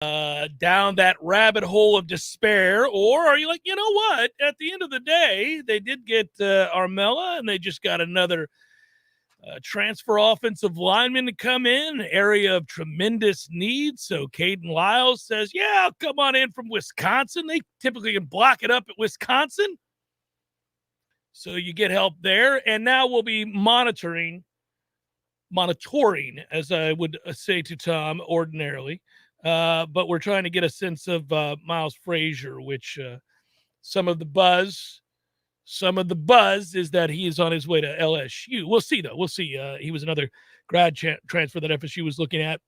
down that rabbit hole of despair? Or are you like, you know what? At the end of the day, they did get Armella, and they just got another transfer offensive lineman to come in, an area of tremendous need. So Kayden Lyles says, yeah, I'll come on in from Wisconsin. They typically can block it up at Wisconsin. So you get help there. And now we'll be monitoring, as I would say to Tom ordinarily. But we're trying to get a sense of Miles Frazier, which some of the buzz is that he is on his way to LSU. We'll see, though. We'll see. He was another grad transfer that FSU was looking at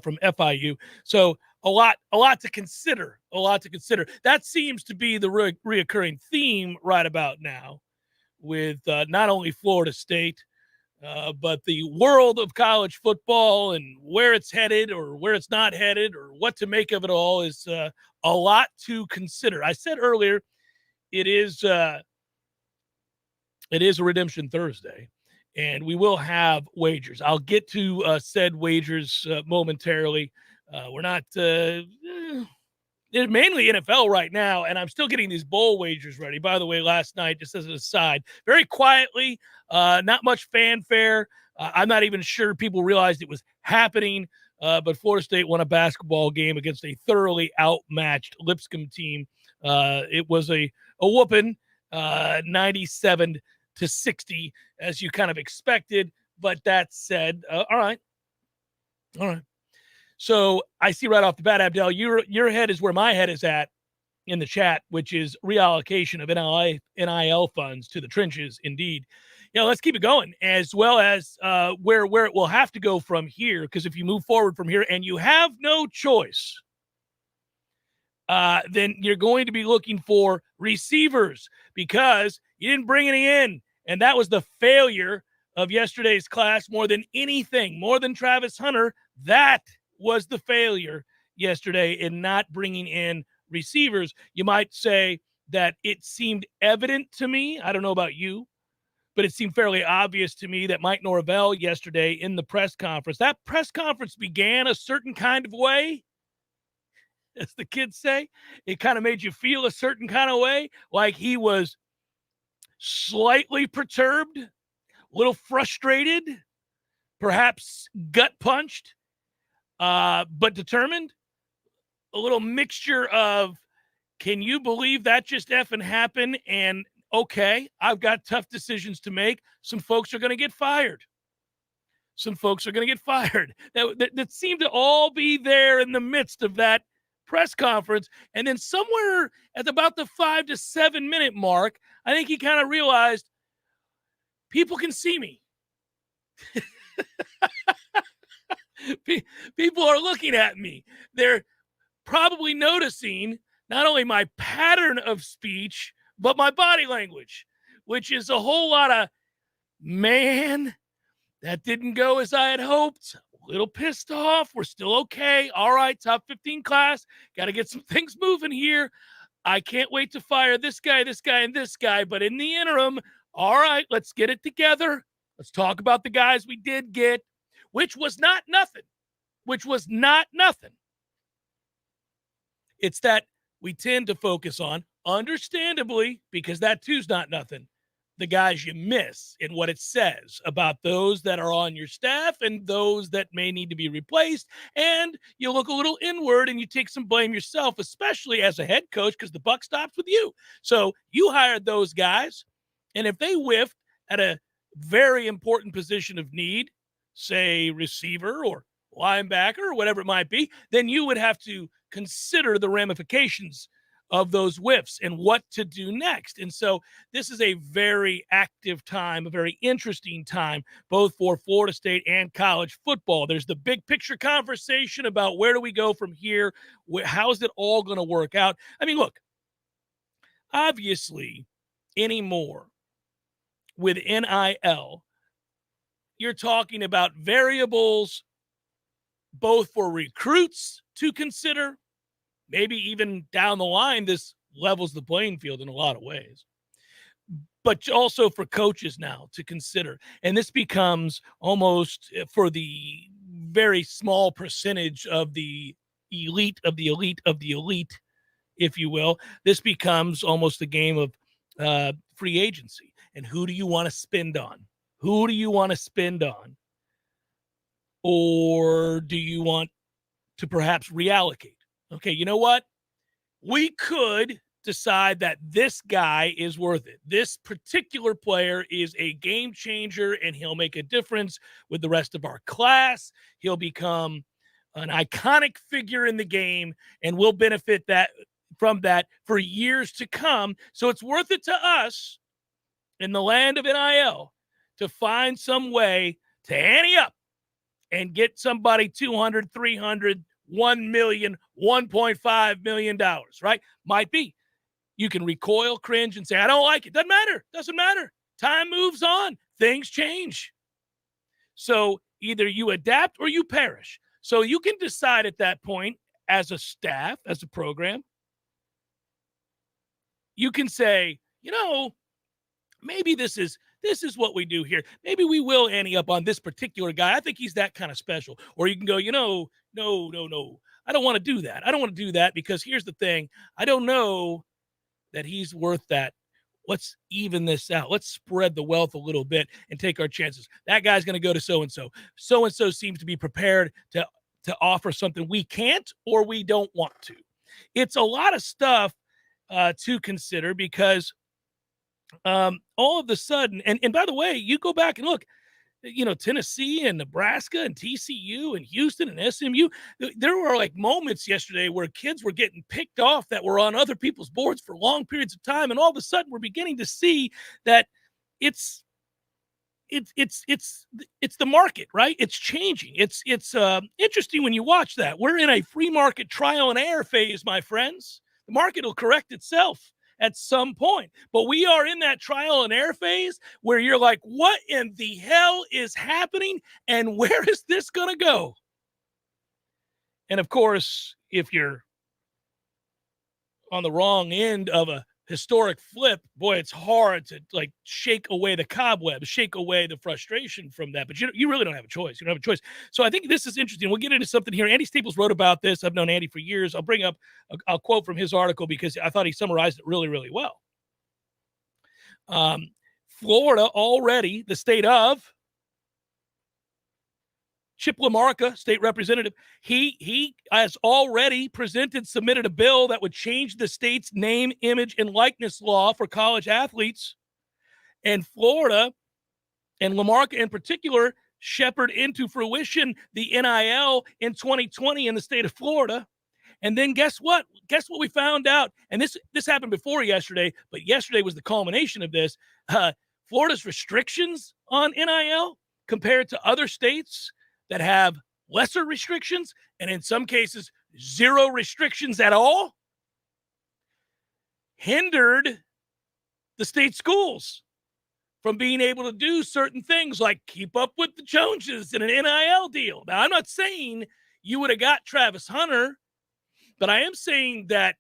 from FIU. So a lot to consider. That seems to be the reoccurring theme right about now with not only Florida State, but the world of college football and where it's headed or where it's not headed or what to make of it all is a lot to consider. I said earlier, it is a Redemption Thursday, and we will have wagers. I'll get to said wagers momentarily. We're not mainly NFL right now, and I'm still getting these bowl wagers ready. By the way, last night, just as an aside, very quietly, not much fanfare. I'm not even sure people realized it was happening, but Florida State won a basketball game against a thoroughly outmatched Lipscomb team. It was a whooping, 97-60, as you kind of expected. But that said, all right. So I see right off the bat, Abdel, your head is where my head is at in the chat, which is reallocation of NIL funds to the trenches. Indeed. Let's keep it going, as well as where it will have to go from here, because if you move forward from here and you have no choice, then you're going to be looking for receivers because you didn't bring any in. And that was the failure of yesterday's class more than anything, more than Travis Hunter. That was the failure yesterday in not bringing in receivers. You might say that it seemed evident to me. I don't know about you, but it seemed fairly obvious to me that Mike Norvell yesterday in the press conference, that press conference began a certain kind of way, as the kids say. It kind of made you feel a certain kind of way, like he was slightly perturbed, a little frustrated, perhaps gut punched, but determined. A little mixture of, can you believe that just effing happened? And okay, I've got tough decisions to make. Some folks are going to get fired. That seemed to all be there in the midst of that press conference. And then somewhere at about the 5 to 7 minute mark, I think he kind of realized people can see me. People are looking at me. They're probably noticing not only my pattern of speech, but my body language, which is a whole lot of, man, that didn't go as I had hoped. A little pissed off. We're still okay. All right, top 15 class. Got to get some things moving here. I can't wait to fire this guy, and this guy. But in the interim, all right, let's get it together. Let's talk about the guys we did get, which was not nothing. It's that we tend to focus on, understandably, because that too's not nothing, the guys you miss and what it says about those that are on your staff and those that may need to be replaced. And you look a little inward and you take some blame yourself, especially as a head coach, because the buck stops with you. So you hired those guys, and if they whiffed at a very important position of need, say receiver or linebacker or whatever it might be, then you would have to consider the ramifications of those whiffs and what to do next. And so this is a very active time, a very interesting time, both for Florida State and college football. There's the big picture conversation about where do we go from here? How's it all going to work out? I mean, look, obviously anymore with NIL, you're talking about variables both for recruits to consider, maybe even down the line, this levels the playing field in a lot of ways, but also for coaches now to consider. And this becomes almost, for the very small percentage of the elite of the elite of the elite, if you will, this becomes almost a game of free agency. And who do you want to spend on? Who do you want to spend on? Or do you want to perhaps reallocate? Okay, you know what? We could decide that this guy is worth it. This particular player is a game changer, and he'll make a difference with the rest of our class. He'll become an iconic figure in the game, and we'll benefit from that for years to come. So it's worth it to us in the land of NIL to find some way to ante up and get somebody 200, 300, 1 million, $1.5 million, right? Might be. You can recoil, cringe, and say, I don't like it. Doesn't matter. Doesn't matter. Time moves on. Things change. So either you adapt or you perish. So you can decide at that point as a staff, as a program, you can say, maybe this is what we do here. Maybe we will ante up on this particular guy. I think he's that kind of special. Or you can go, no. I don't want to do that. I don't want to do that because here's the thing. I don't know that he's worth that. Let's even this out. Let's spread the wealth a little bit and take our chances. That guy's going to go to so-and-so. So-and-so seems to be prepared to offer something we can't or we don't want to. It's a lot of stuff to consider because all of a sudden, and by the way, you go back and look, Tennessee and Nebraska and TCU and Houston and SMU, there were like moments yesterday where kids were getting picked off that were on other people's boards for long periods of time. And all of a sudden we're beginning to see that it's the market, right? It's changing. It's interesting when you watch that. We're in a free market trial and error phase, my friends. The market will correct itself at some point. But we are in that trial and error phase where you're like, what in the hell is happening? And where is this going to go? And of course, if you're on the wrong end of a historic flip, boy, it's hard to like shake away the cobwebs, shake away the frustration from that. But you really don't have a choice. You don't have a choice. So I think this is interesting. We'll get into something here. Andy Staples wrote about this. I've known Andy for years. I'll bring up a quote from his article because I thought he summarized it really, really well. Florida already, the state of Chip LaMarca, state representative, he has already submitted a bill that would change the state's name, image, and likeness law for college athletes. And Florida, and LaMarca in particular, shepherded into fruition the NIL in 2020 in the state of Florida. And then guess what? Guess what we found out? And this happened before yesterday, but yesterday was the culmination of this. Florida's restrictions on NIL compared to other states that have lesser restrictions, and in some cases, zero restrictions at all, hindered the state schools from being able to do certain things like keep up with the Joneses in an NIL deal. Now, I'm not saying you would have got Travis Hunter, but I am saying that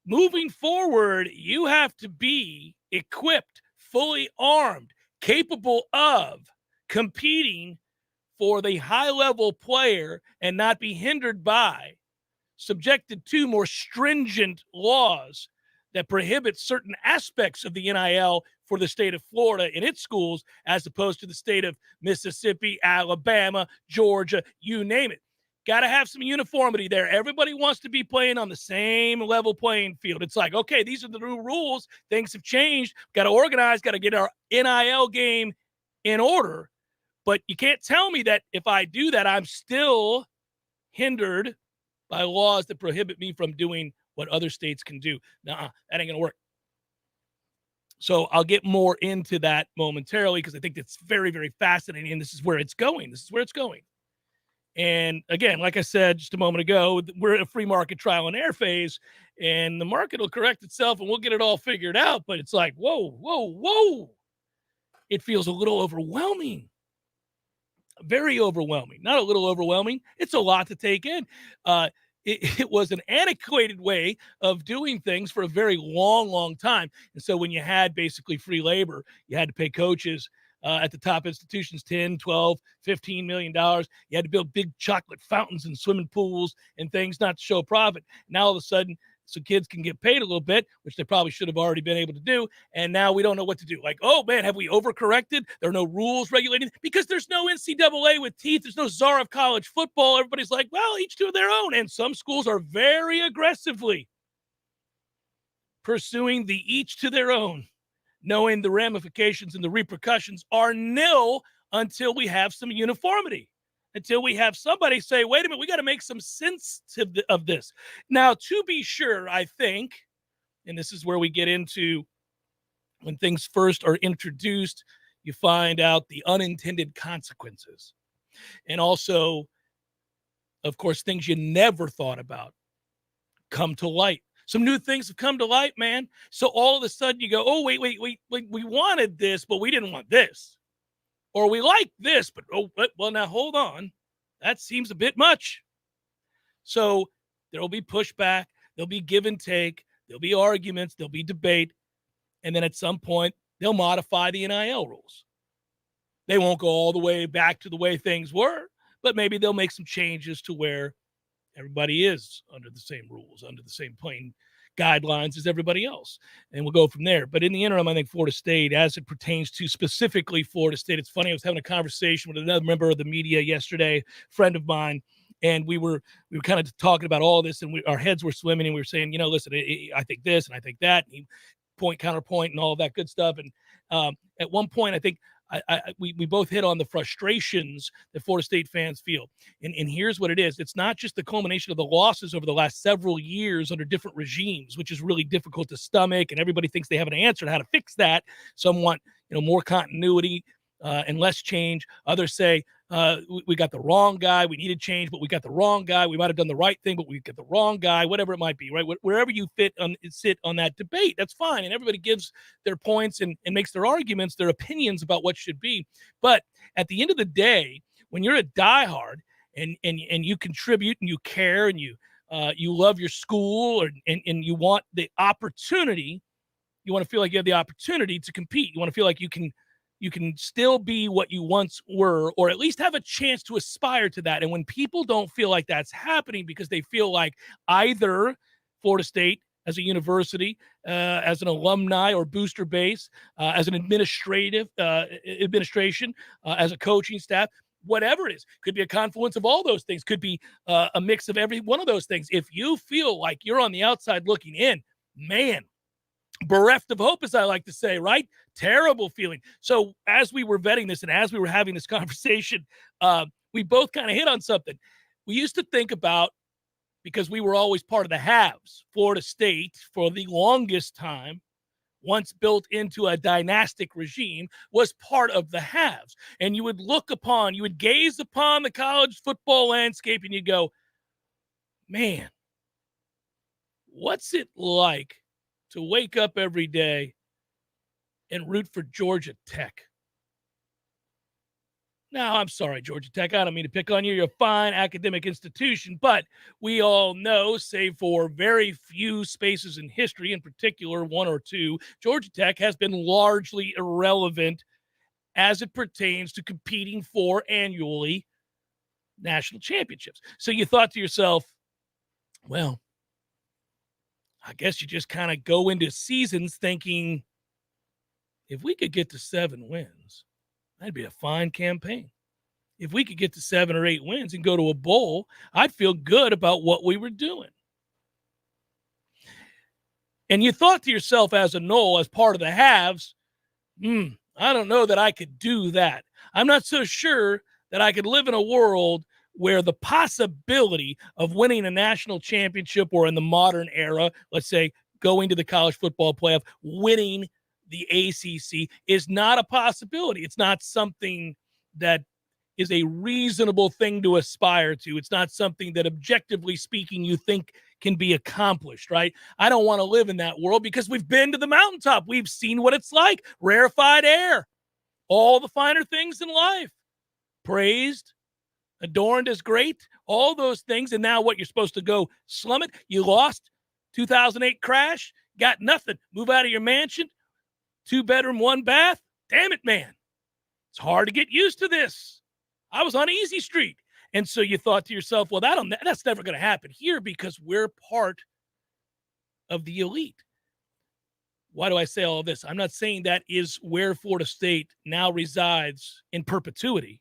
moving forward, you have to be equipped, fully armed, capable of competing for the high-level player and not be hindered by, subjected to more stringent laws that prohibit certain aspects of the NIL for the state of Florida in its schools as opposed to the state of Mississippi, Alabama, Georgia, you name it. Got to have some uniformity there. Everybody wants to be playing on the same level playing field. It's like, okay, these are the new rules. Things have changed. Got to organize, got to get our NIL game in order. But you can't tell me that if I do that, I'm still hindered by laws that prohibit me from doing what other states can do. Nuh-uh, that ain't going to work. So I'll get more into that momentarily because I think it's very, very fascinating. And this is where it's going. And again, like I said just a moment ago, we're in a free market trial and error phase, and the market will correct itself and we'll get it all figured out. But it's like, whoa. It feels a little overwhelming. Very overwhelming. Not a little overwhelming. It's a lot to take in. It was an antiquated way of doing things for a very long, long time. And so when you had basically free labor, you had to pay coaches at the top institutions, 10, 12, $15 million. You had to build big chocolate fountains and swimming pools and things not to show profit. Now all of a sudden, so kids can get paid a little bit, which they probably should have already been able to do. And now we don't know what to do. Like, oh, man, have we overcorrected? There are no rules regulating because there's no NCAA with teeth. There's no czar of college football. Everybody's like, well, each to their own. And some schools are very aggressively pursuing the each to their own, knowing the ramifications and the repercussions are nil until we have some uniformity. Until we have somebody say, wait a minute, we got to make some sense of this. Now, to be sure, I think, and this is where we get into when things first are introduced, you find out the unintended consequences. And also, of course, things you never thought about come to light. Some new things have come to light, man. So all of a sudden you go, oh, wait, we wanted this, but we didn't want this. Or we like this, but well, now hold on. That seems a bit much. So there will be pushback. There'll be give and take. There'll be arguments. There'll be debate. And then at some point, they'll modify the NIL rules. They won't go all the way back to the way things were, but maybe they'll make some changes to where everybody is under the same rules, under the same plain guidelines as everybody else. And we'll go from there. But in the interim, I think Florida State, as it pertains to specifically Florida State, it's funny, I was having a conversation with another member of the media yesterday, friend of mine, and we were kind of talking about all this, and our heads were swimming, and we were saying, listen, I think this, and I think that, and point, counterpoint, and all of that good stuff. And at one point, I think we both hit on the frustrations that Florida State fans feel. And here's what it is. It's not just the culmination of the losses over the last several years under different regimes, which is really difficult to stomach, and everybody thinks they have an answer to how to fix that. Some want, more continuity and less change. Others say, we got the wrong guy. We needed change, but we got the wrong guy. We might have done the right thing, but we got the wrong guy, whatever it might be, right? Wherever you sit on that debate, that's fine. And everybody gives their points and makes their arguments, their opinions about what should be. But at the end of the day, when you're a diehard and you contribute and you care and you love your school and you want the opportunity, you want to feel like you have the opportunity to compete. You want to feel like you can still be what you once were, or at least have a chance to aspire to that. And when people don't feel like that's happening because they feel like either Florida State as a university, as an alumni or booster base, as an administration, as a coaching staff, whatever it is, could be a confluence of all those things, could be a mix of every one of those things. If you feel like you're on the outside looking in, man, bereft of hope, as I like to say, right? Terrible feeling. So as we were vetting this and as we were having this conversation, we both kind of hit on something. We used to think about, because we were always part of the haves, Florida State, for the longest time, once built into a dynastic regime, was part of the haves. And you would gaze upon the college football landscape and you go, man, what's it like to wake up every day and root for Georgia Tech? Now, I'm sorry, Georgia Tech. I don't mean to pick on you. You're a fine academic institution, but we all know, save for very few spaces in history, in particular one or two, Georgia Tech has been largely irrelevant as it pertains to competing for annually national championships. So you thought to yourself, well, I guess you just kind of go into seasons thinking, if we could get to 7 wins, that'd be a fine campaign. If we could get to 7 or 8 wins and go to a bowl, I'd feel good about what we were doing. And you thought to yourself as a Nole, as part of the haves, I don't know that I could do that. I'm not so sure that I could live in a world where the possibility of winning a national championship, or in the modern era, let's say going to the college football playoff, winning the ACC, is not a possibility. It's not something that is a reasonable thing to aspire to. It's not something that, objectively speaking, you think can be accomplished, right? I don't want to live in that world because we've been to the mountaintop. We've seen what it's like. Rarefied air, all the finer things in life, praised, adorned as great, all those things. And now what, you're supposed to go slum it? You lost, 2008 crash, got nothing. Move out of your mansion, 2-bedroom, 1 bath. Damn it, man. It's hard to get used to this. I was on easy street. And so you thought to yourself, well, that's never going to happen here because we're part of the elite. Why do I say all of this? I'm not saying that is where Florida State now resides in perpetuity.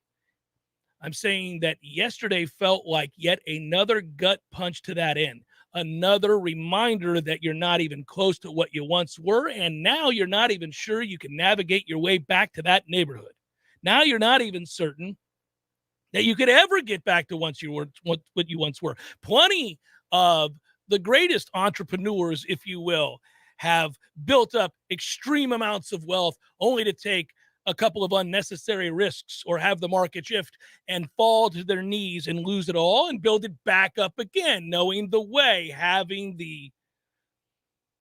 I'm saying that yesterday felt like yet another gut punch to that end. Another reminder that you're not even close to what you once were, and now you're not even sure you can navigate your way back to that neighborhood. Now you're not even certain that you could ever get back to what you once were. Plenty of the greatest entrepreneurs, if you will, have built up extreme amounts of wealth only to take a couple of unnecessary risks or have the market shift and fall to their knees and lose it all and build it back up again, knowing the way, having the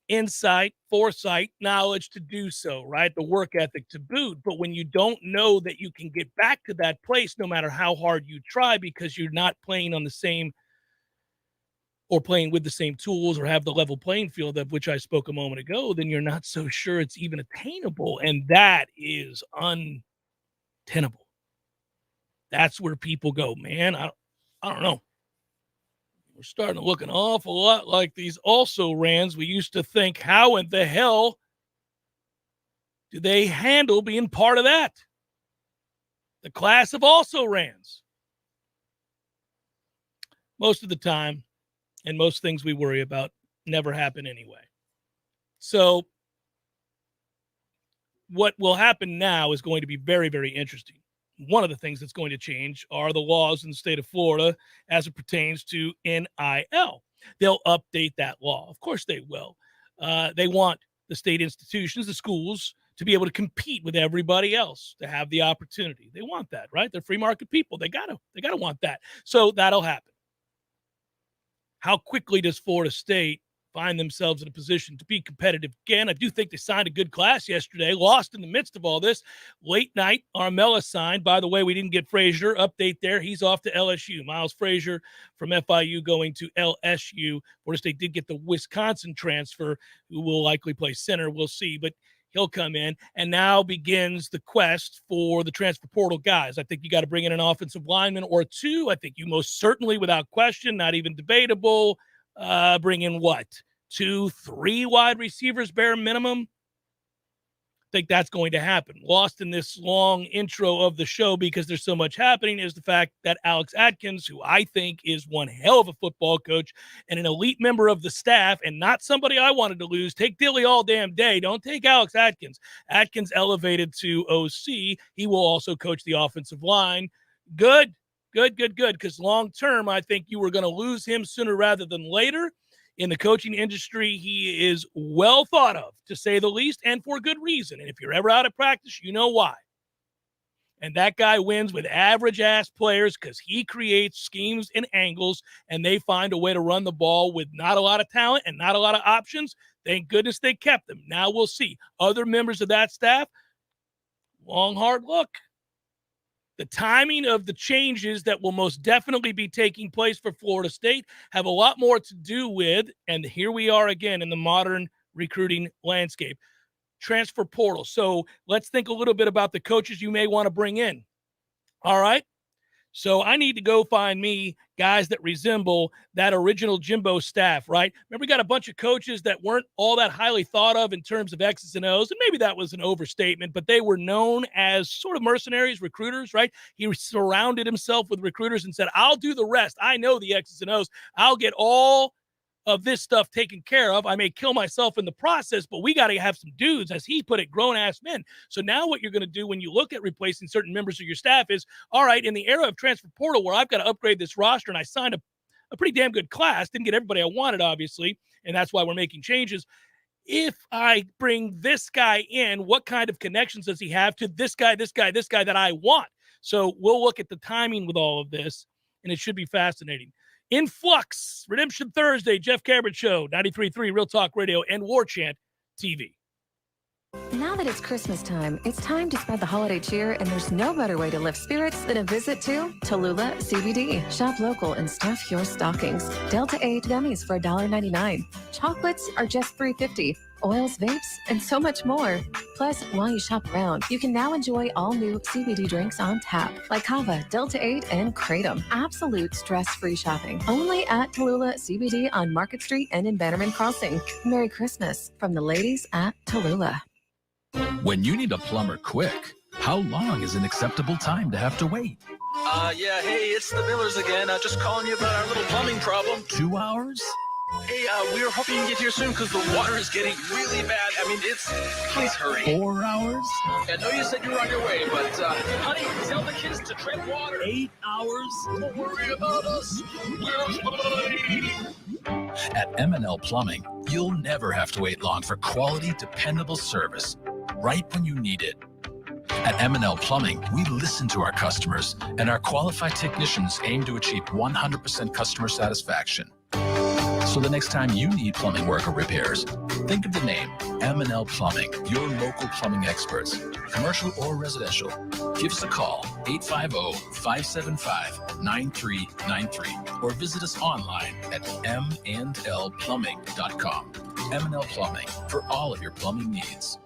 insight, foresight, knowledge to do so, right? The work ethic to boot. But when you don't know that you can get back to that place, no matter how hard you try, because you're not playing on the same or playing with the same tools or have the level playing field of which I spoke a moment ago, then you're not so sure it's even attainable. And that is untenable. That's where people go, man, I don't know. We're starting to look an awful lot like these also-rans. We used to think, how in the hell do they handle being part of that? The class of also-rans. Most of the time, and most things we worry about never happen anyway. So what will happen now is going to be very, very interesting. One of the things that's going to change are the laws in the state of Florida as it pertains to NIL. They'll update that law. Of course they will. They want the state institutions, the schools, to be able to compete with everybody else, to have the opportunity. They want that, right? They're free market people. They gotta want that. So that'll happen. How quickly does Florida State find themselves in a position to be competitive again? I do think they signed a good class yesterday, lost in the midst of all this. Late night, Armella signed. By the way, we didn't get Frazier. Update there. He's off to LSU. Miles Frazier from FIU going to LSU. Florida State did get the Wisconsin transfer, who will likely play center. We'll see. But he'll come in, and now begins the quest for the transfer portal guys. I think you got to bring in an offensive lineman or two. I think you most certainly, without question, not even debatable, bring in what? 2-3 wide receivers, bare minimum. I think that's going to happen. Lost in this long intro of the show because there's so much happening is the fact that Alex Atkins, who I think is one hell of a football coach and an elite member of the staff and not somebody I wanted to lose. Take Dilly all damn day. Don't take Alex Atkins. Atkins elevated to OC. He will also coach the offensive line. Good. Because long term, I think you were going to lose him sooner rather than later. In the coaching industry, he is well thought of, to say the least, and for good reason. And if you're ever out of practice, you know why. And that guy wins with average-ass players because he creates schemes and angles, and they find a way to run the ball with not a lot of talent and not a lot of options. Thank goodness they kept them. Now we'll see. Other members of that staff, long, hard look. The timing of the changes that will most definitely be taking place for Florida State have a lot more to do with, and here we are again in the modern recruiting landscape, transfer portal. So let's think a little bit about the coaches you may want to bring in. All right. So I need to go find me guys that resemble that original Jimbo staff, right? Remember, we got a bunch of coaches that weren't all that highly thought of in terms of X's and O's, and maybe that was an overstatement, but they were known as sort of mercenaries, recruiters, right? He surrounded himself with recruiters and said, I'll do the rest. I know the X's and O's. I'll get all of this stuff taken care of. I may kill myself in the process, but we got to have some dudes, as he put it, grown-ass men. So now what you're going to do when you look at replacing certain members of your staff is, all right, in the era of transfer portal where I've got to upgrade this roster and I signed a pretty damn good class, didn't get everybody I wanted, obviously, and that's why we're making changes. If I bring this guy in, what kind of connections does he have to this guy that I want? So we'll look at the timing with all of this, and it should be fascinating. In Flux, Redemption Thursday, Jeff Cameron Show, 93.3 Real Talk Radio, and Warchant TV. Now that it's Christmas time, it's time to spread the holiday cheer, and there's no better way to lift spirits than a visit to Tallulah CBD. Shop local and stuff your stockings. Delta 8 gummies for $1.99. Chocolates are just $3.50. Oils, vapes, and so much more. Plus, while you shop around, you can now enjoy all new CBD drinks on tap, like Kava, Delta 8, and Kratom. Absolute stress-free shopping. Only at Tallulah CBD on Market Street and in Bannerman Crossing. Merry Christmas from the ladies at Tallulah. When you need a plumber quick, how long is an acceptable time to have to wait? Yeah, hey, it's the Millers again. Just calling you about our little plumbing problem. 2 hours? Hey, we were hoping you can get here soon because the water is getting really bad. I mean, please hurry. 4 hours? I know you said you were on your way, but, honey, tell the kids to tread water. 8 hours? Don't worry about us. We're fine. At M&L Plumbing, you'll never have to wait long for quality, dependable service right when you need it. At M&L Plumbing, we listen to our customers, and our qualified technicians aim to achieve 100% customer satisfaction. So the next time you need plumbing work or repairs, think of the name M&L Plumbing, your local plumbing experts, commercial or residential. Give us a call, 850-575-9393, or visit us online at mandlplumbing.com. M&L Plumbing, for all of your plumbing needs.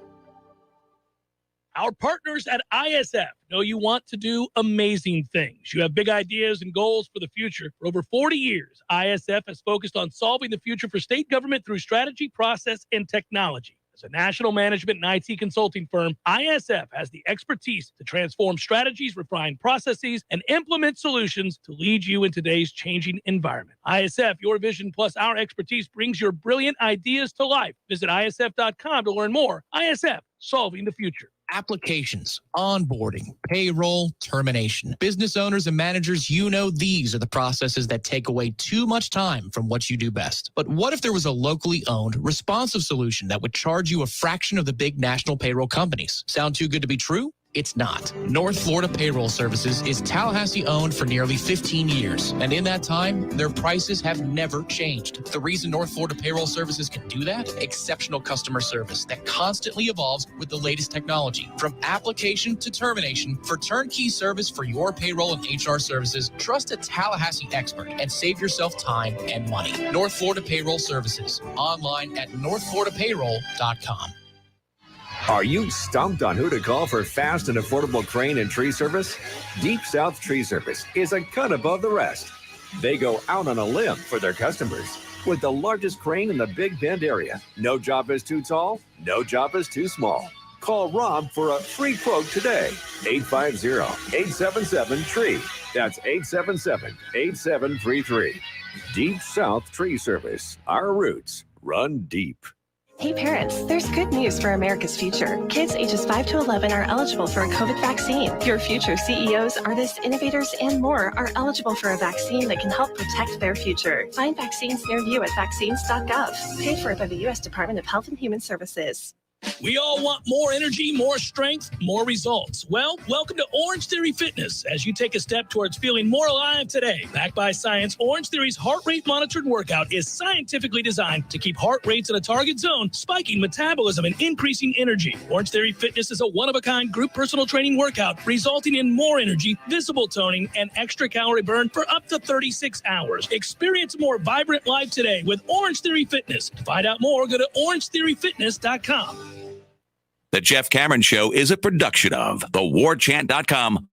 Our partners at ISF know you want to do amazing things. You have big ideas and goals for the future. For over 40 years, ISF has focused on solving the future for state government through strategy, process, and technology. As a national management and IT consulting firm, ISF has the expertise to transform strategies, refine processes, and implement solutions to lead you in today's changing environment. ISF, your vision plus our expertise brings your brilliant ideas to life. Visit ISF.com to learn more. ISF, solving the future. Applications, onboarding, payroll, termination. Business owners and managers, these are the processes that take away too much time from what you do best. But what if there was a locally owned, responsive solution that would charge you a fraction of the big national payroll companies? Sound too good to be true? It's not. North Florida Payroll Services is Tallahassee owned for nearly 15 years. And in that time, their prices have never changed. The reason North Florida Payroll Services can do that? Exceptional customer service that constantly evolves with the latest technology. From application to termination, for turnkey service for your payroll and HR services, trust a Tallahassee expert and save yourself time and money. North Florida Payroll Services. Online at northfloridapayroll.com. Are you stumped on who to call for fast and affordable crane and tree service? Deep South Tree Service is a cut above the rest. They go out on a limb for their customers. With the largest crane in the Big Bend area, no job is too tall, no job is too small. Call Rob for a free quote today. 850-877-TREE. That's 877-8733. Deep South Tree Service. Our roots run deep. Hey parents, there's good news for America's future. Kids ages 5 to 11 are eligible for a COVID vaccine. Your future CEOs, artists, innovators, and more are eligible for a vaccine that can help protect their future. Find vaccines near you at vaccines.gov. Paid for by the U.S. Department of Health and Human Services. We all want more energy, more strength, more results. Well, welcome to Orange Theory Fitness as you take a step towards feeling more alive today. Backed by science, Orange Theory's heart rate monitored workout is scientifically designed to keep heart rates in a target zone, spiking metabolism and increasing energy. Orange Theory Fitness is a one-of-a-kind group personal training workout resulting in more energy, visible toning, and extra calorie burn for up to 36 hours. Experience a more vibrant life today with Orange Theory Fitness. To find out more, go to orangetheoryfitness.com. The Jeff Cameron Show is a production of thewarchant.com.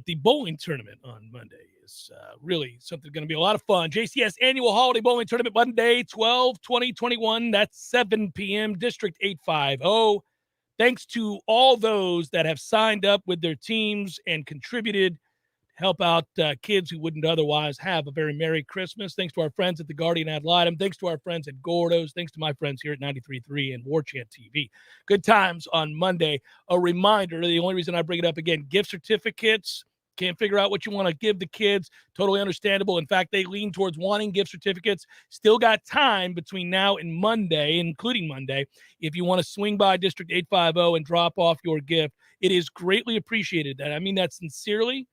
The bowling tournament on Monday is really something going to be a lot of fun. JCS Annual Holiday Bowling Tournament Monday, 12/20/21. That's 7 p.m. District 850. Thanks to all those that have signed up with their teams and contributed to help out kids who wouldn't otherwise have a very Merry Christmas. Thanks to our friends at the Guardian Ad Litem. Thanks to our friends at Gordo's. Thanks to my friends here at 93.3 and Warchant TV. Good times on Monday. A reminder, the only reason I bring it up again, gift certificates Can't figure out what you want to give the kids. Totally understandable. In fact, they lean towards wanting gift certificates. Still got time between now and Monday, including Monday, if you want to swing by District 850 and drop off your gift. It is greatly appreciated. And I mean that sincerely.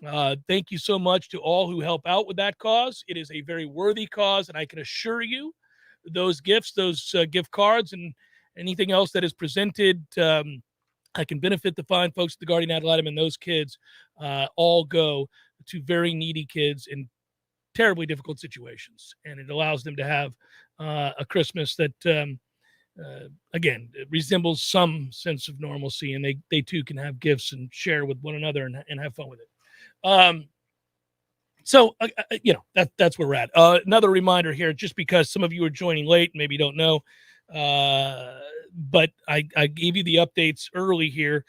Thank you so much to all who help out with that cause. It is a very worthy cause, and I can assure you those gifts, those gift cards, and anything else that is presented I can benefit the fine folks at the Guardian Ad Litem, and those kids all go to very needy kids in terribly difficult situations. And it allows them to have a Christmas that, again, resembles some sense of normalcy, and they too can have gifts and share with one another and have fun with it. So, that's where we're at. Another reminder here, just because some of you are joining late and maybe you don't know, but I gave you the updates early here.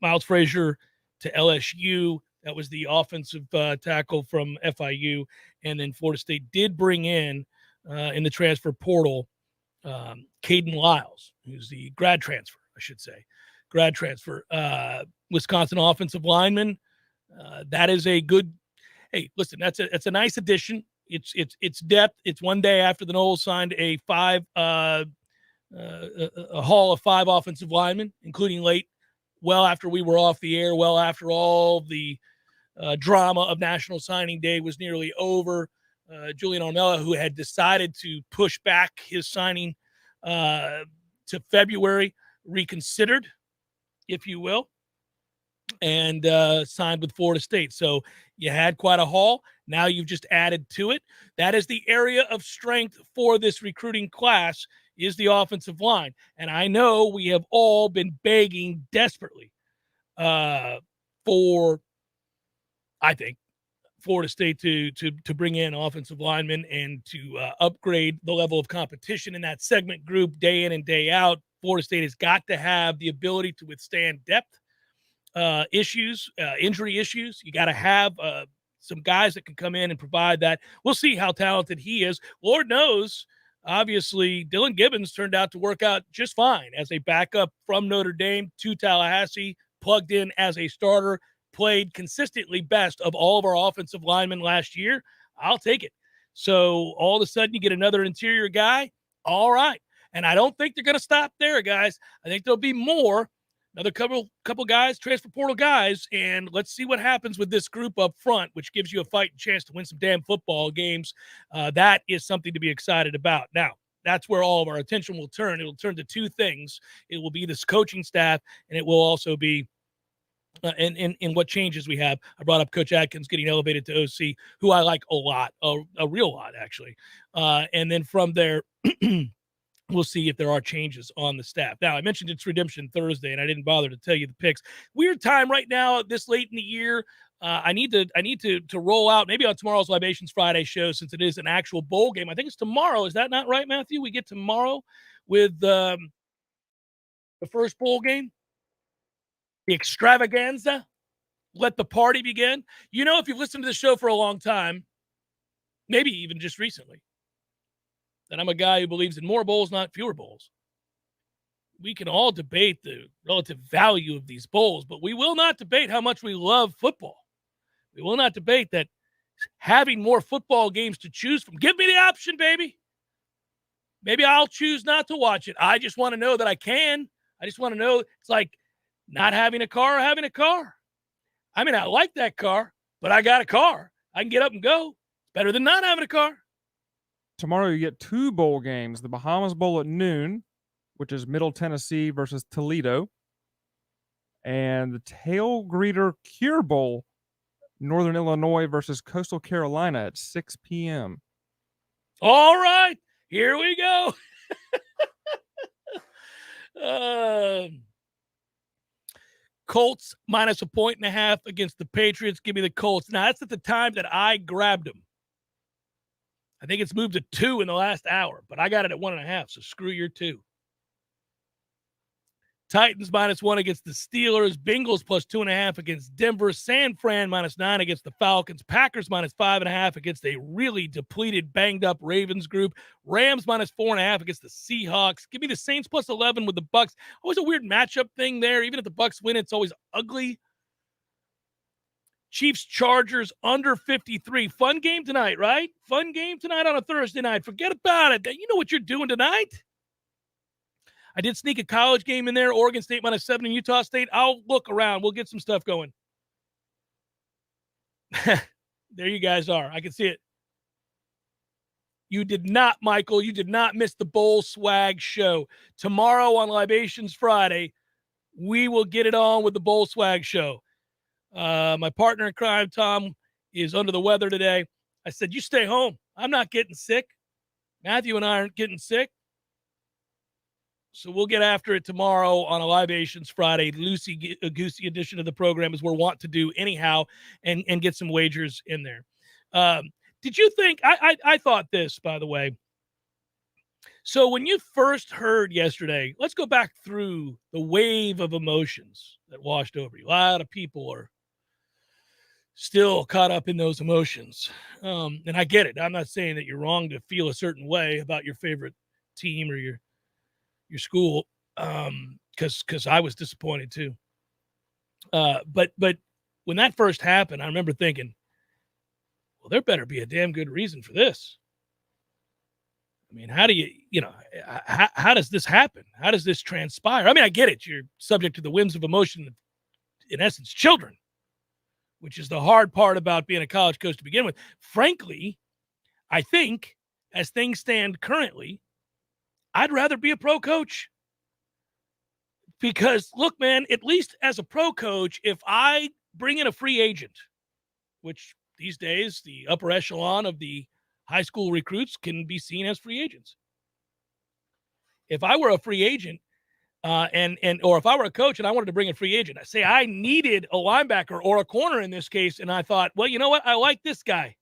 Miles Frazier to LSU. That was the offensive tackle from FIU. And then Florida State did bring in the transfer portal, Kayden Lyles, who's the grad transfer, Wisconsin offensive lineman. That is a good, hey, listen, that's a nice addition. It's depth. It's one day after the Noles signed a haul of 5 offensive linemen, including late, well after we were off the air, well after all the drama of National Signing Day was nearly over. Julian Armella, who had decided to push back his signing to February, reconsidered, if you will, and signed with Florida State. So you had quite a haul. Now you've just added to it. That is the area of strength for this recruiting class, is the offensive line. And I know we have all been begging desperately for, I think, Florida State to bring in offensive linemen and to upgrade the level of competition in that segment group day in and day out. Florida State has got to have the ability to withstand depth issues, injury issues. You got to have some guys that can come in and provide that. We'll see how talented he is. Lord knows, obviously, Dylan Gibbons turned out to work out just fine as a backup from Notre Dame to Tallahassee, plugged in as a starter, played consistently best of all of our offensive linemen last year. I'll take it. So all of a sudden you get another interior guy. All right. And I don't think they're going to stop there, guys. I think there'll be more. Another couple guys, transfer portal guys, and let's see what happens with this group up front, which gives you a fighting chance to win some damn football games. That is something to be excited about. Now, that's where all of our attention will turn. It will turn to 2 things. It will be this coaching staff, and it will also be in what changes we have. I brought up Coach Atkins getting elevated to OC, who I like a lot, a real lot, actually. And then from there, we'll see if there are changes on the staff. Now, I mentioned it's Redemption Thursday, and I didn't bother to tell you the picks. Weird time right now, this late in the year. I need to roll out maybe on tomorrow's Libations Friday show, since it is an actual bowl game. I think it's tomorrow. Is that not right, Matthew? We get tomorrow with the first bowl game, the extravaganza. Let the party begin. You know, if you've listened to the show for a long time, maybe even just recently, that I'm a guy who believes in more bowls, not fewer bowls. We can all debate the relative value of these bowls, but we will not debate how much we love football. We will not debate that having more football games to choose from. Give me the option, baby. Maybe I'll choose not to watch it. I just want to know that I can. I just want to know. It's like not having a car or having a car. I mean, I like that car, but I got a car. I can get up and go. It's better than not having a car. Tomorrow you get 2 bowl games. The Bahamas Bowl at noon, which is Middle Tennessee versus Toledo. And the Tail Greeter Cure Bowl, Northern Illinois versus Coastal Carolina at 6 p.m. All right, here we go. Colts minus -1.5 against the Patriots. Give me the Colts. Now, that's at the time that I grabbed them. I think it's moved to 2 in the last hour, but I got it at 1.5, so screw your 2. Titans -1 against the Steelers. Bengals +2.5 against Denver. San Fran -9 against the Falcons. Packers -5.5 against a really depleted, banged-up Ravens group. Rams -4.5 against the Seahawks. Give me the Saints +11 with the Bucks. Always a weird matchup thing there. Even if the Bucks win, it's always ugly. Chiefs Chargers under 53. Fun game tonight, right? Fun game tonight on a Thursday night. Forget about it. You know what you're doing tonight. I did sneak a college game in there. Oregon State -7 in Utah State. I'll look around. We'll get some stuff going. There you guys are. I can see it. You did not, Michael. You did not miss the Bowl Swag Show. Tomorrow on Libations Friday, we will get it on with the Bowl Swag Show. My partner in crime, Tom, is under the weather today. I said, you stay home. I'm not getting sick. Matthew and I aren't getting sick. So we'll get after it tomorrow on a Libations Friday, loosey-goosey edition of the program, as we're wont to do anyhow, and get some wagers in there. Did you think – I thought this, by the way. So when you first heard yesterday, let's go back through the wave of emotions that washed over you. A lot of people are still caught up in those emotions. And I get it. I'm not saying that you're wrong to feel a certain way about your favorite team or your school, because I was disappointed too. But when that first happened, I remember thinking, well, there better be a damn good reason for this. I mean, how do how does this happen? How does this transpire? I mean, I get it. You're subject to the whims of emotion, in essence, children, which is the hard part about being a college coach to begin with. Frankly, I think as things stand currently, I'd rather be a pro coach. Because, look, man, at least as a pro coach, if I bring in a free agent, which these days the upper echelon of the high school recruits can be seen as free agents. If I were a free agent, or if I were a coach and I wanted to bring a free agent, I say I needed a linebacker or a corner in this case, and I thought, well, you know what? I like this guy.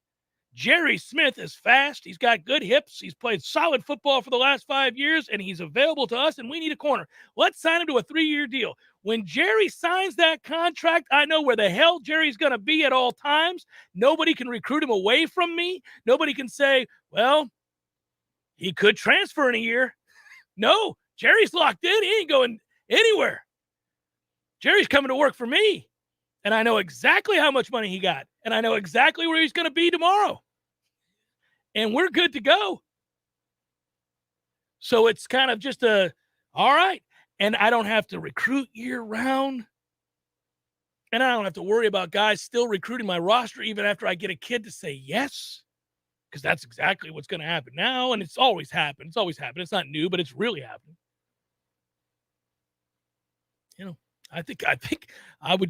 Jerry Smith is fast. He's got good hips. He's played solid football for the last 5 years, and he's available to us, and we need a corner. Let's sign him to a 3-year deal. When Jerry signs that contract, I know where the hell Jerry's going to be at all times. Nobody can recruit him away from me. Nobody can say, well, he could transfer in a year. No, Jerry's locked in. He ain't going anywhere. Jerry's coming to work for me. And I know exactly how much money he got. And I know exactly where he's going to be tomorrow. And we're good to go. So it's kind of just all right. And I don't have to recruit year-round. And I don't have to worry about guys still recruiting my roster even after I get a kid to say yes. Because that's exactly what's going to happen now. And it's always happened. It's always happened. It's not new, but it's really happening. You know. I think I'll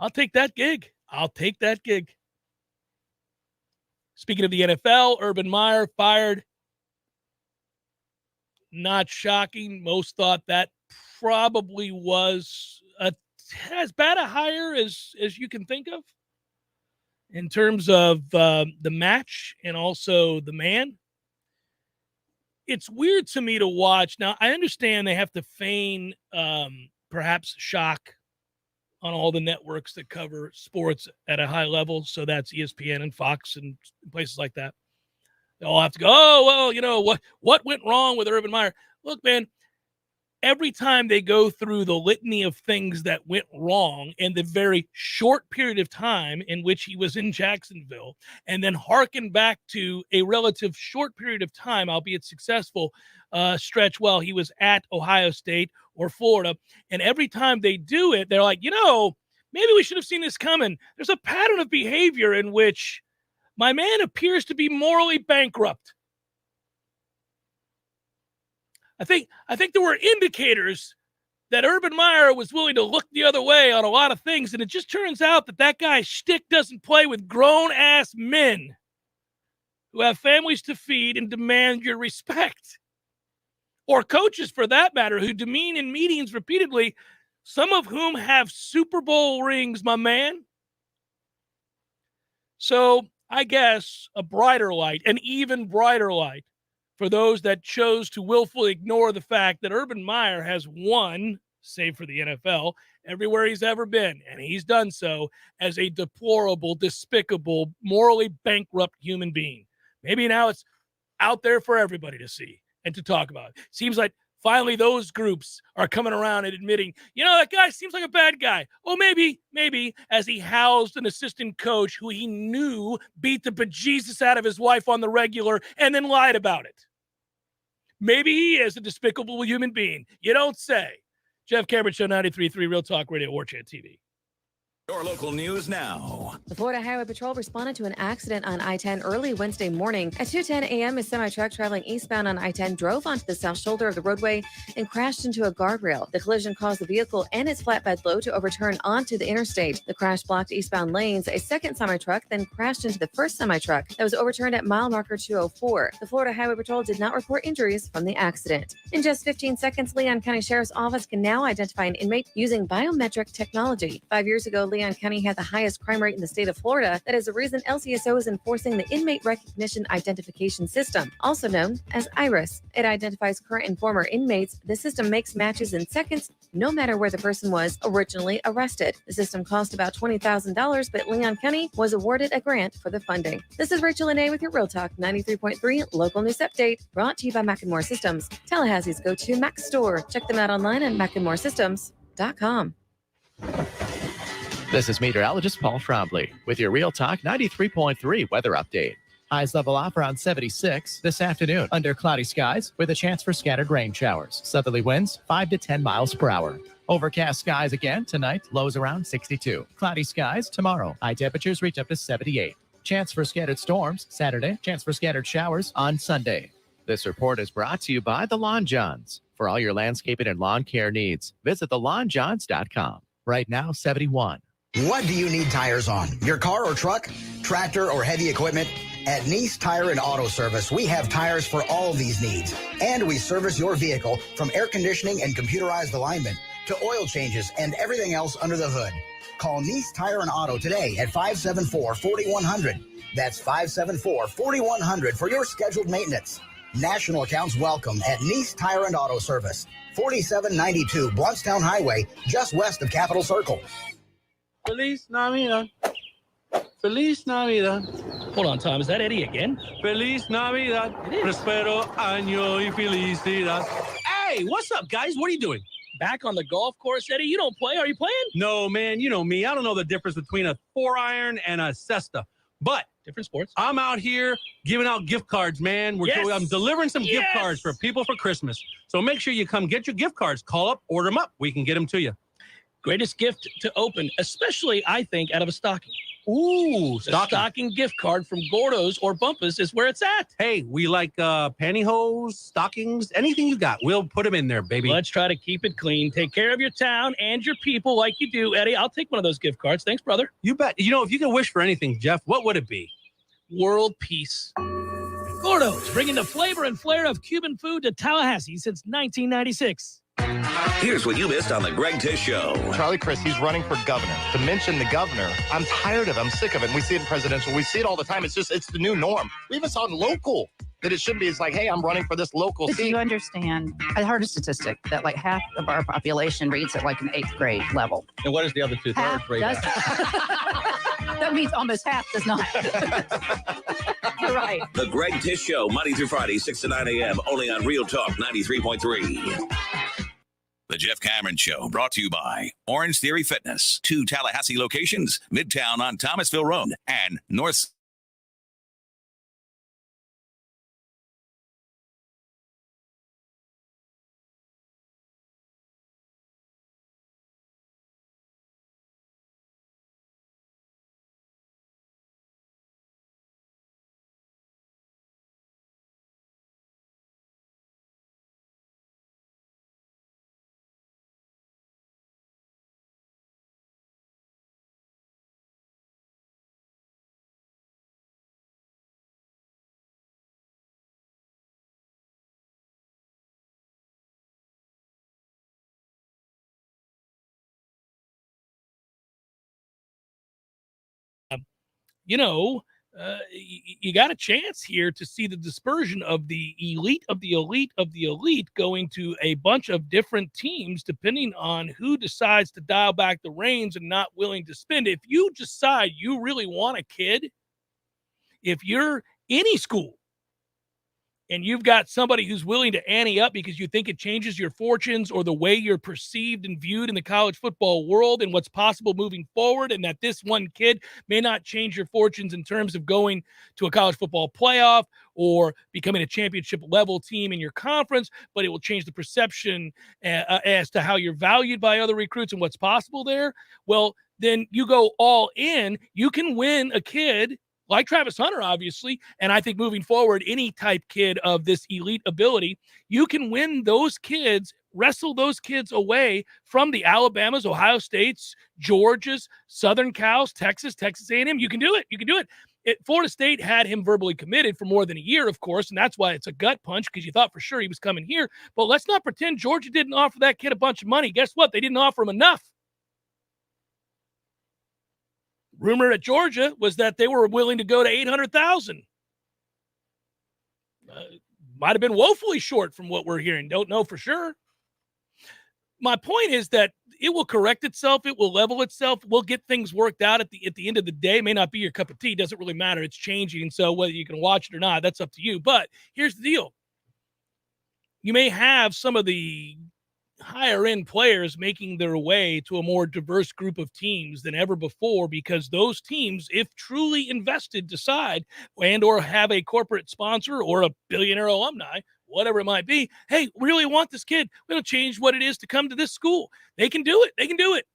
take that gig. I'll take that gig. Speaking of the NFL, Urban Meyer fired. Not shocking. Most thought that probably was as bad a hire as you can think of in terms of the match and also the man. It's weird to me to watch. Now, I understand they have to feign perhaps shock on all the networks that cover sports at a high level. So that's ESPN and Fox and places like that. They all have to go, oh, well, you know, what went wrong with Urban Meyer? Look, man, every time they go through the litany of things that went wrong in the very short period of time in which he was in Jacksonville, and then harken back to a relative short period of time, albeit successful, stretch while he was at Ohio State or Florida. And every time they do it, they're like, you know, maybe we should have seen this coming. There's a pattern of behavior in which my man appears to be morally bankrupt. I think there were indicators that Urban Meyer was willing to look the other way on a lot of things, and it just turns out that guy's shtick doesn't play with grown-ass men who have families to feed and demand your respect. Or coaches, for that matter, who demean in meetings repeatedly, some of whom have Super Bowl rings, my man. So I guess a brighter light, an even brighter light, for those that chose to willfully ignore the fact that Urban Meyer has won, save for the NFL, everywhere he's ever been. And he's done so as a deplorable, despicable, morally bankrupt human being. Maybe now it's out there for everybody to see and to talk about. Seems like Finally, those groups are coming around and admitting, that guy seems like a bad guy. Oh, maybe, as he housed an assistant coach who he knew beat the bejesus out of his wife on the regular and then lied about it. Maybe he is a despicable human being. You don't say. Jeff Cameron Show, 93.3 Real Talk Radio, Warchant TV. Your local news now. The Florida Highway Patrol responded to an accident on I-10 early Wednesday morning. At 2:10 a.m., a semi-truck traveling eastbound on I-10 drove onto the south shoulder of the roadway and crashed into a guardrail. The collision caused the vehicle and its flatbed load to overturn onto the interstate. The crash blocked eastbound lanes. A second semi-truck then crashed into the first semi-truck that was overturned at mile marker 204. The Florida Highway Patrol did not report injuries from the accident. In just 15 seconds, Leon County Sheriff's Office can now identify an inmate using biometric technology. 5 years ago, Leon County had the highest crime rate in the state of Florida. That is the reason LCSO is enforcing the Inmate Recognition Identification System, also known as IRIS. It identifies current and former inmates. The system makes matches in seconds, no matter where the person was originally arrested. The system cost about $20,000, but Leon County was awarded a grant for the funding. This is Rachel Lene with your Real Talk 93.3 local news update, brought to you by McEnmore Systems, Tallahassee's go-to Mac store. Check them out online at McEnmoreSystems.com. This is meteorologist Paul Trombley with your Real Talk 93.3 weather update. Highs level off around 76 this afternoon under cloudy skies with a chance for scattered rain showers. Southerly winds 5 to 10 miles per hour. Overcast skies again tonight, lows around 62. Cloudy skies tomorrow. High temperatures reach up to 78. Chance for scattered storms Saturday. Chance for scattered showers on Sunday. This report is brought to you by the Lawn Johns. For all your landscaping and lawn care needs, visit thelawnjohns.com. Right now, 71. What do you need tires on? Your car or truck, tractor or heavy equipment? At Nice Tire and Auto Service, we have tires for all of these needs. And we service your vehicle from air conditioning and computerized alignment to oil changes and everything else under the hood. Call Nice Tire and Auto today at 574-4100. That's 574-4100 for your scheduled maintenance. National accounts welcome at Nice Tire and Auto Service, 4792 Bluntstown Highway, just west of Capitol Circle. Feliz Navidad. Feliz Navidad. Hold on, Tom. Is that Eddie again? Feliz Navidad. Prospero año y felicidad. Hey, what's up, guys? What are you doing? Back on the golf course, Eddie? You don't play. Are you playing? No, man. You know me. I don't know the difference between a 4-iron and a cesta. But different sports. I'm out here giving out gift cards, man. I'm delivering some gift cards for people for Christmas. So make sure you come get your gift cards. Call up, order them up. We can get them to you. Greatest gift to open, especially, I think, out of a stocking. Ooh, stocking gift card from Gordo's or Bumpus is where it's at. Hey, we like pantyhose, stockings, anything you got. We'll put them in there, baby. Let's try to keep it clean. Take care of your town and your people like you do, Eddie. I'll take one of those gift cards. Thanks, brother. You bet. You know, if you could wish for anything, Jeff, what would it be? World peace. Gordo's, bringing the flavor and flair of Cuban food to Tallahassee since 1996. Here's what you missed on the Greg Tish Show. Charlie Crist, he's running for governor. To mention the governor, I'm tired of it. I'm sick of it. And we see it in presidential. We see it all the time. It's the new norm. We even saw it in local that it should be. It's like, hey, I'm running for this local seat. Do you understand? I heard a statistic that like half of our population reads at like an 8th grade level. And what is the other 2/3 rate? That means almost half does not. You're right. The Greg Tish Show, Monday through Friday, 6 to 9 a.m., only on Real Talk 93.3. The Jeff Cameron Show, brought to you by Orange Theory Fitness. 2 Tallahassee locations, Midtown on Thomasville Road and North. You got a chance here to see the dispersion of the elite of the elite of the elite going to a bunch of different teams, depending on who decides to dial back the reins and not willing to spend. If you decide you really want a kid, if you're any school and you've got somebody who's willing to ante up because you think it changes your fortunes or the way you're perceived and viewed in the college football world and what's possible moving forward, and that this one kid may not change your fortunes in terms of going to a college football playoff or becoming a championship level team in your conference, but it will change the perception as to how you're valued by other recruits and what's possible there. Well, then you go all in. You can win a kid like Travis Hunter, obviously, and I think moving forward, any type kid of this elite ability, you can win those kids, wrestle those kids away from the Alabamas, Ohio States, Georgias, Southern Cals, Texas A&M. You can do it. You can do it. Florida State had him verbally committed for more than a year, of course, and that's why it's a gut punch, because you thought for sure he was coming here. But let's not pretend Georgia didn't offer that kid a bunch of money. Guess what? They didn't offer him enough. Rumor at Georgia was that they were willing to go to $800,000. Might have been woefully short from what we're hearing. Don't know for sure. My point is that it will correct itself. It will level itself. We'll get things worked out at the end of the day. It may not be your cup of tea. Doesn't really matter. It's changing. So whether you can watch it or not, that's up to you. But here's the deal. You may have some of the higher end players making their way to a more diverse group of teams than ever before, because those teams, if truly invested, decide and or have a corporate sponsor or a billionaire alumni, whatever it might be, hey, we really want this kid. We're going to change what it is to come to this school. They can do it. They can do it.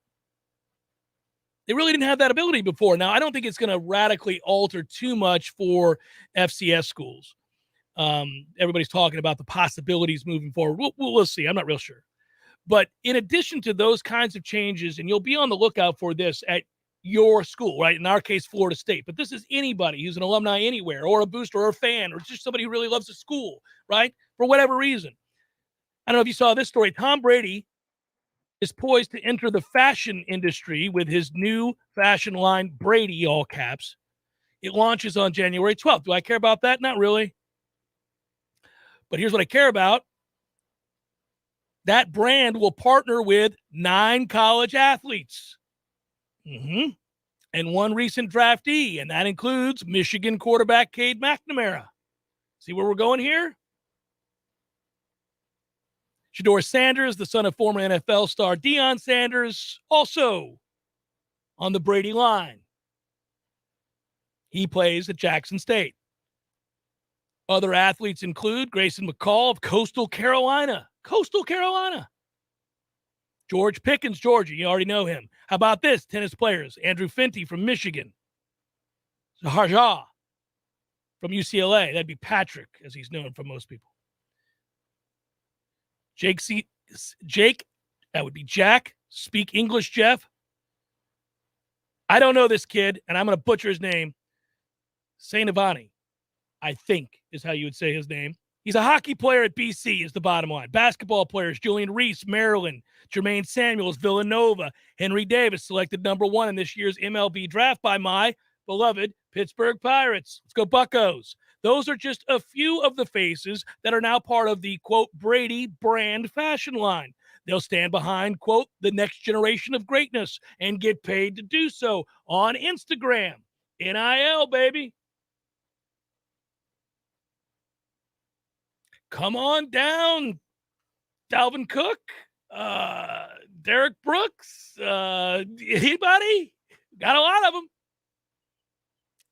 They really didn't have that ability before. Now, I don't think it's going to radically alter too much for FCS schools. Everybody's talking about the possibilities moving forward. We'll see. I'm not real sure. But in addition to those kinds of changes, and you'll be on the lookout for this at your school, right? In our case, Florida State. But this is anybody who's an alumni anywhere, or a booster, or a fan, or just somebody who really loves the school, right? For whatever reason. I don't know if you saw this story. Tom Brady is poised to enter the fashion industry with his new fashion line, Brady, all caps. It launches on January 12th. Do I care about that? Not really. But here's what I care about. That brand will partner with 9 college athletes. And one recent draftee, and that includes Michigan quarterback Cade McNamara. See where we're going here? Shedeur Sanders, the son of former NFL star Deion Sanders, also on the Brady line. He plays at Jackson State. Other athletes include Grayson McCall of Coastal Carolina. George Pickens, Georgia. You already know him. How about this? Tennis players. Andrew Fenty from Michigan. Harja from UCLA. That'd be Patrick, as he's known from most people. Jake, that would be Jack. Speak English, Jeff. I don't know this kid, and I'm going to butcher his name. St. Ivani, I think, is how you would say his name. He's a hockey player at BC, is the bottom line. Basketball players, Julian Reese, Maryland. Jermaine Samuels, Villanova. Henry Davis, selected number 1 in this year's MLB draft by my beloved Pittsburgh Pirates. Let's go Buccos. Those are just a few of the faces that are now part of the, quote, Brady brand fashion line. They'll stand behind, quote, the next generation of greatness and get paid to do so on Instagram. NIL, baby. Come on down, Dalvin Cook, Derek Brooks, anybody? Got a lot of them.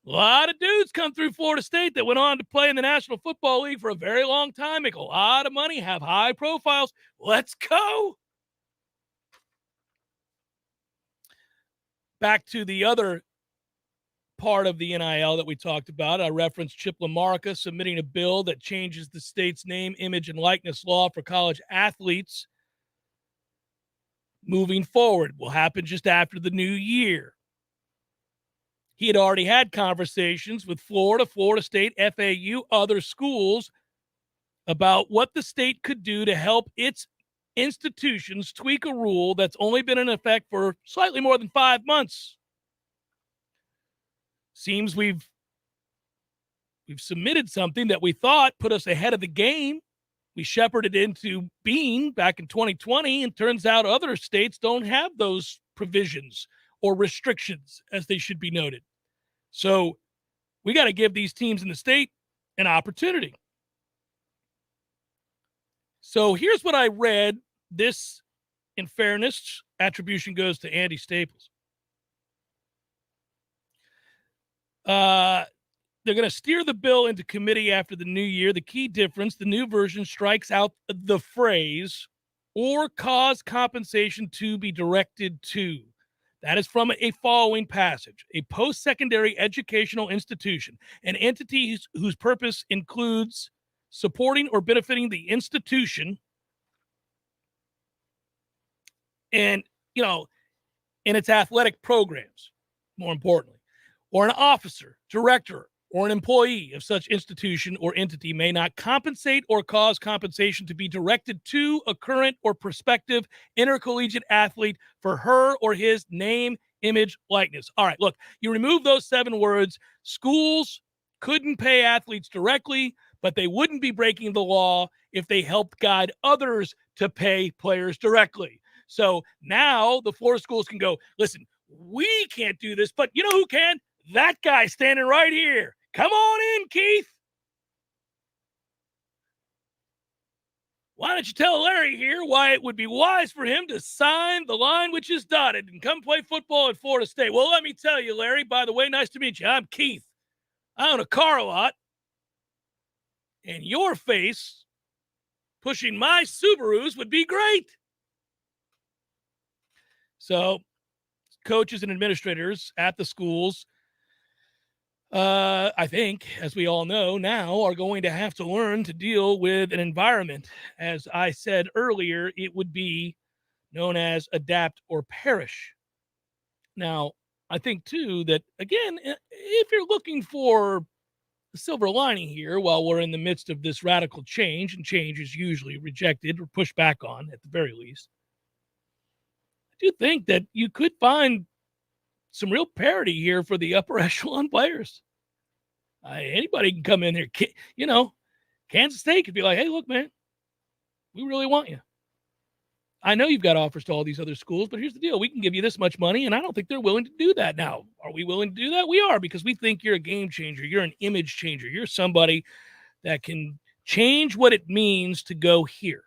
A lot of dudes come through Florida State that went on to play in the National Football League for a very long time, make a lot of money, have high profiles. Let's go. Back to the other part of the NIL that we talked about. I referenced Chip LaMarca submitting a bill that changes the state's name, image, and likeness law for college athletes moving forward. Will happen just after the new year. He had already had conversations with Florida State, FAU, other schools about what the state could do to help its institutions tweak a rule that's only been in effect for slightly more than 5 months. Seems we've submitted something that we thought put us ahead of the game. We shepherded into being back in 2020, and turns out other states don't have those provisions or restrictions, as they should be noted. So we got to give these teams in the state an opportunity. So here's what I read. This, in fairness, attribution goes to Andy Staples. They're going to steer the bill into committee after the new year. The key difference, the new version strikes out the phrase or cause compensation to be directed to. That is from a following passage. A post-secondary educational institution, an entity whose purpose includes supporting or benefiting the institution and, in its athletic programs, more importantly, or an officer, director, or an employee of such institution or entity may not compensate or cause compensation to be directed to a current or prospective intercollegiate athlete for her or his name, image, likeness. All right, look, you remove those 7 words. Schools couldn't pay athletes directly, but they wouldn't be breaking the law if they helped guide others to pay players directly. So now the Florida schools can go, listen, we can't do this, but you know who can? That guy standing right here. Come on in, Keith. Why don't you tell Larry here why it would be wise for him to sign the line which is dotted and come play football at Florida State? Well, let me tell you, Larry, by the way, nice to meet you. I'm Keith. I own a car lot. And your face pushing my Subarus would be great. So coaches and administrators at the schools, I think, as we all know now, are going to have to learn to deal with an environment. As I said earlier, it would be known as adapt or perish. Now, I think, too, that, again, if you're looking for the silver lining here while we're in the midst of this radical change, and change is usually rejected or pushed back on at the very least, I do think that you could find some real parity here for the upper echelon players. Anybody can come in here. Kansas State could be like, hey, look, man, we really want you. I know you've got offers to all these other schools, but here's the deal. We can give you this much money, and I don't think they're willing to do that. Now, are we willing to do that? We are, because we think you're a game changer. You're an image changer. You're somebody that can change what it means to go here.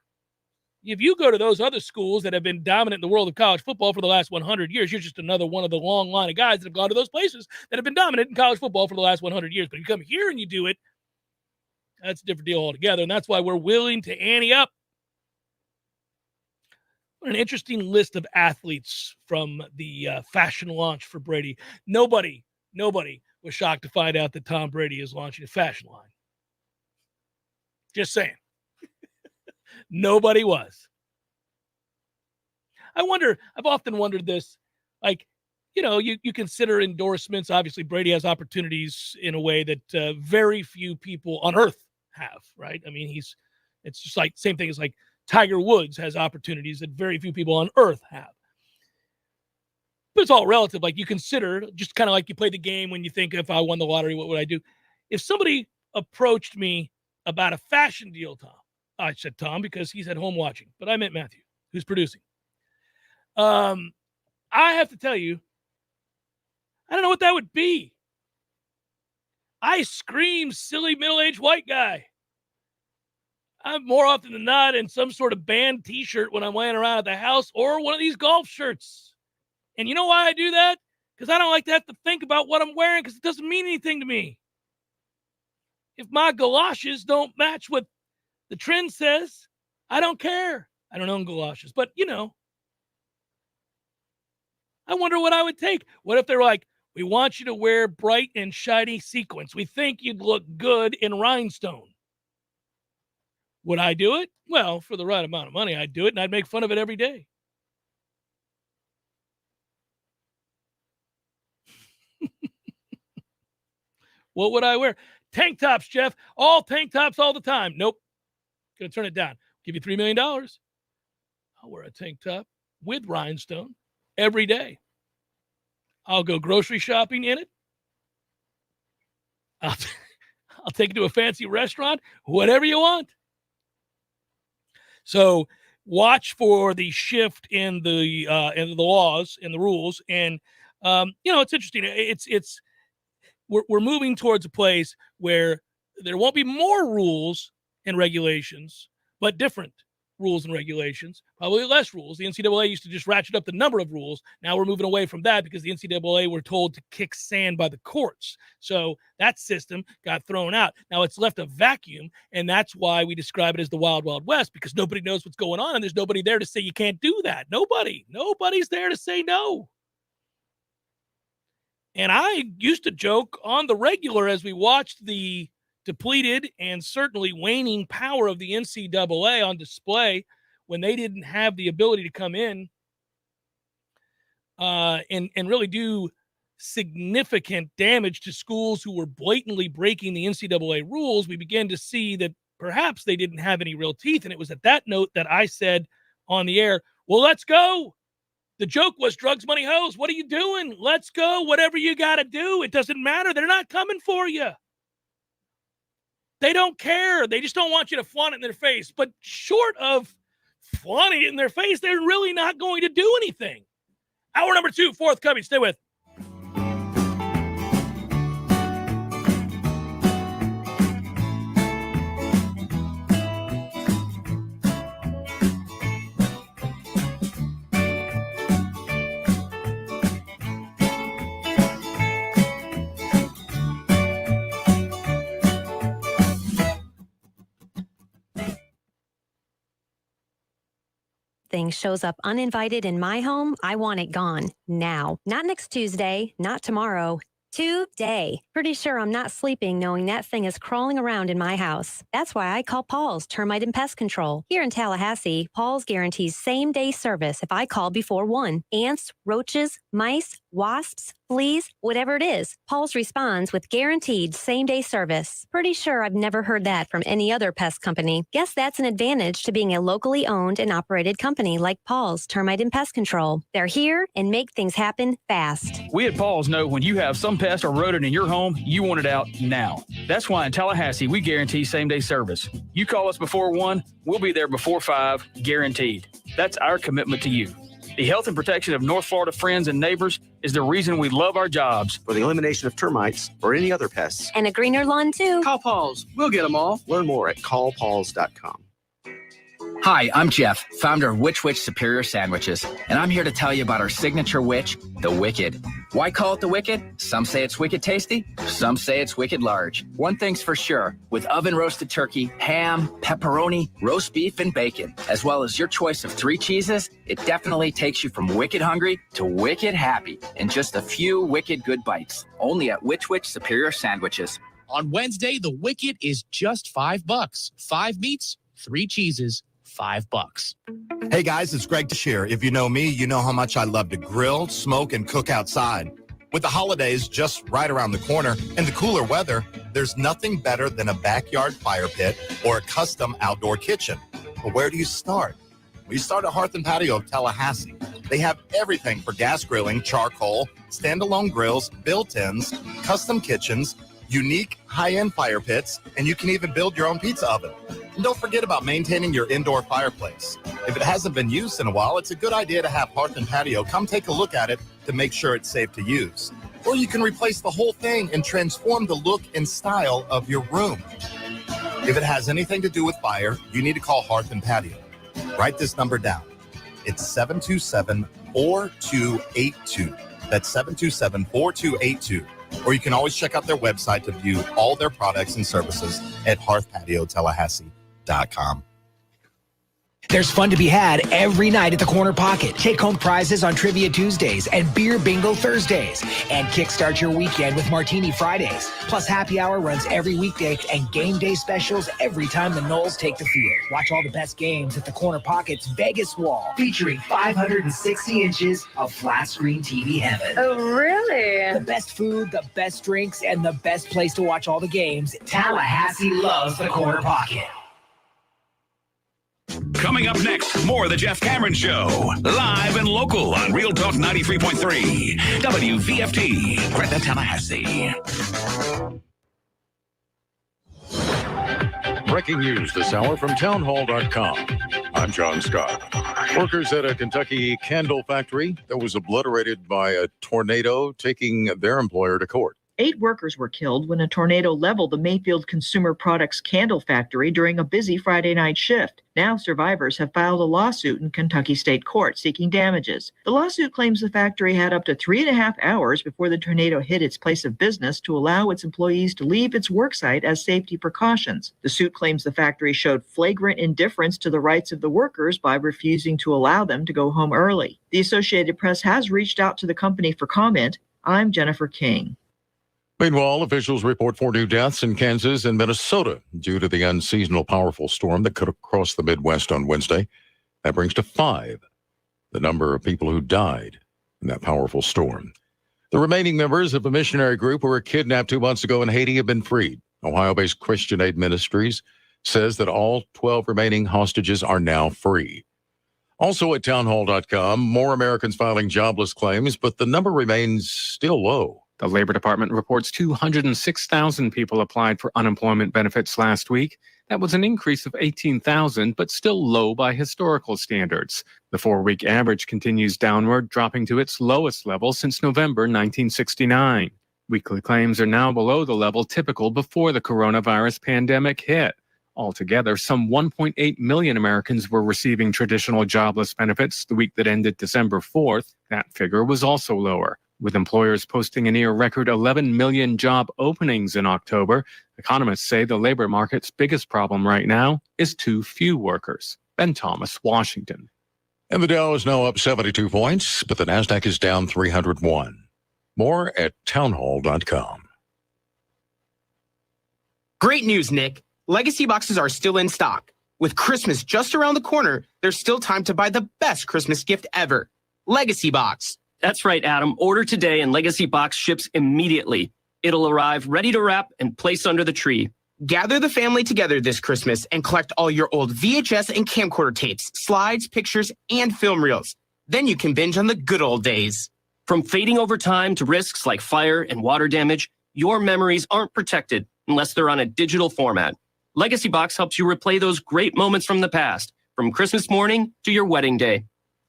If you go to those other schools that have been dominant in the world of college football for the last 100 years, you're just another one of the long line of guys that have gone to those places that have been dominant in college football for the last 100 years. But you come here and you do it, that's a different deal altogether, and that's why we're willing to ante up. What an interesting list of athletes from the fashion launch for Brady. Nobody was shocked to find out that Tom Brady is launching a fashion line. Just saying. Nobody was. I've often wondered this, you consider endorsements. Obviously, Brady has opportunities in a way that very few people on earth have, right? I mean, it's just like, same thing as like Tiger Woods has opportunities that very few people on earth have. But it's all relative. Like, you consider, just kind of like you play the game when you think, if I won the lottery, what would I do? If somebody approached me about a fashion deal, Tom, I said Tom because he's at home watching, but I meant Matthew, who's producing. I have to tell you, I don't know what that would be. I scream silly middle-aged white guy. I'm more often than not in some sort of band t-shirt when I'm laying around at the house, or one of these golf shirts. And you know why I do that? Because I don't like to have to think about what I'm wearing, because it doesn't mean anything to me. If my galoshes don't match what the trend says, I don't care. I don't own galoshes, but I wonder what I would take. What if they're like, we want you to wear bright and shiny sequins. We think you'd look good in rhinestone. Would I do it? Well, for the right amount of money, I'd do it, and I'd make fun of it every day. What would I wear? Tank tops, Jeff. All tank tops all the time. Nope. Going to turn it down. Give you $3 million. I'll wear a tank top with rhinestone every day. I'll go grocery shopping in it. I'll take it to a fancy restaurant, whatever you want. So watch for the shift in the laws and the rules. And, it's interesting. We're moving towards a place where there won't be more rules and regulations, but different rules and regulations, probably less rules. The NCAA used to just ratchet up the number of rules. Now we're moving away from that because the NCAA were told to kick sand by the courts. So that system got thrown out. Now it's left a vacuum, and that's why we describe it as the Wild Wild West, because nobody knows what's going on, and there's nobody there to say you can't do that. Nobody's there to say no. And I used to joke on the regular as we watched the depleted and certainly waning power of the NCAA on display when they didn't have the ability to come in and really do significant damage to schools who were blatantly breaking the NCAA rules. We began to see that perhaps they didn't have any real teeth. And it was at that note that I said on the air, well, let's go. The joke was drugs, money, hose. What are you doing? Let's go. Whatever you got to do. It doesn't matter. They're not coming for you. They don't care. They just don't want you to flaunt it in their face. But short of flaunting it in their face, they're really not going to do anything. Hour number 2, forthcoming. Stay with. Thing shows up uninvited in my home, I want it gone now. Not next Tuesday, not tomorrow. Today. Pretty sure I'm not sleeping knowing that thing is crawling around in my house. That's why I call Paul's Termite and Pest Control. Here in Tallahassee, Paul's guarantees same-day service if I call before 1. Ants, roaches, mice, wasps, fleas, whatever it is, Paul's responds with guaranteed same-day service. Pretty sure I've never heard that from any other pest company. Guess that's an advantage to being a locally owned and operated company like Paul's Termite and Pest Control. They're here and make things happen fast. We at Paul's know when you have some pest or rodent in your home, you want it out now. That's why in Tallahassee, we guarantee same-day service. You call us before 1, we'll be there before 5, guaranteed. That's our commitment to you. The health and protection of North Florida friends and neighbors is the reason we love our jobs. For the elimination of termites or any other pests. And a greener lawn, too. Call Paul's. We'll get them all. Learn more at callpauls.com. Hi, I'm Jeff, founder of Which Superior Sandwiches, and I'm here to tell you about our signature witch, the Wicked. Why call it the Wicked? Some say it's wicked tasty, some say it's wicked large. One thing's for sure, with oven-roasted turkey, ham, pepperoni, roast beef, and bacon, as well as your choice of 3 cheeses, it definitely takes you from wicked hungry to wicked happy in just a few wicked good bites, only at Which Superior Sandwiches. On Wednesday, the Wicked is just $5. 5 meats, 3 cheeses, $5. Hey guys, it's Greg Tashir. If you know me, you know how much I love to grill, smoke, and cook outside. With the holidays just right around the corner and the cooler weather, there's nothing better than a backyard fire pit or a custom outdoor kitchen. But where do you start? Well, you start at Hearth and Patio of Tallahassee. They have everything for gas grilling, charcoal, standalone grills, built-ins, custom kitchens, unique high-end fire pits, and you can even build your own pizza oven. And don't forget about maintaining your indoor fireplace. If it hasn't been used in a while, it's a good idea to have Hearth and Patio come take a look at it to make sure it's safe to use. Or you can replace the whole thing and transform the look and style of your room. If it has anything to do with fire, you need to call Hearth and Patio. Write this number down. It's 727-4282. That's 727-4282. Or you can always check out their website to view all their products and services at hearthpatiotallahassee.com. There's fun to be had every night at the Corner Pocket. Take home prizes on Trivia Tuesdays and Beer Bingo Thursdays. And kickstart your weekend with Martini Fridays. Plus happy hour runs every weekday and game day specials every time the Noles take the field. Watch all the best games at the Corner Pocket's Vegas Wall. Featuring 560 inches of flat screen TV heaven. Oh, really? The best food, the best drinks, and the best place to watch all the games. Tallahassee loves the Corner Pocket. Coming up next, more of the Jeff Cameron Show. Live and local on Real Talk 93.3. WVFT, Gretna, Tallahassee. Breaking news this hour from townhall.com. I'm John Scott. Workers at a Kentucky candle factory that was obliterated by a tornado taking their employer to court. 8 workers were killed when a tornado leveled the Mayfield Consumer Products candle factory during a busy Friday night shift. Now survivors have filed a lawsuit in Kentucky State Court seeking damages. The lawsuit claims the factory had up to 3.5 hours before the tornado hit its place of business to allow its employees to leave its worksite as safety precautions. The suit claims the factory showed flagrant indifference to the rights of the workers by refusing to allow them to go home early. The Associated Press has reached out to the company for comment. I'm Jennifer King. Meanwhile, officials report 4 new deaths in Kansas and Minnesota due to the unseasonal powerful storm that cut across the Midwest on Wednesday. That brings to 5 the number of people who died in that powerful storm. The remaining members of a missionary group who were kidnapped 2 months ago in Haiti have been freed. Ohio-based Christian Aid Ministries says that all 12 remaining hostages are now free. Also at townhall.com, more Americans filing jobless claims, but the number remains still low. The Labor Department reports 206,000 people applied for unemployment benefits last week. That was an increase of 18,000, but still low by historical standards. The 4-week average continues downward, dropping to its lowest level since November 1969. Weekly claims are now below the level typical before the coronavirus pandemic hit. Altogether, some 1.8 million Americans were receiving traditional jobless benefits the week that ended December 4th. That figure was also lower. With employers posting a near record 11 million job openings in October, economists say the labor market's biggest problem right now is too few workers. Ben Thomas, Washington. And the Dow is now up 72 points, but the Nasdaq is down 301. More at townhall.com. Great news, Nick. Legacy boxes are still in stock. With Christmas just around the corner, there's still time to buy the best Christmas gift ever. Legacy Box. That's right, Adam. Order today and Legacy Box ships immediately. It'll arrive ready to wrap and place under the tree. Gather the family together this Christmas and collect all your old VHS and camcorder tapes, slides, pictures, and film reels. Then you can binge on the good old days. From fading over time to risks like fire and water damage, your memories aren't protected unless they're on a digital format. Legacy Box helps you replay those great moments from the past, from Christmas morning to your wedding day.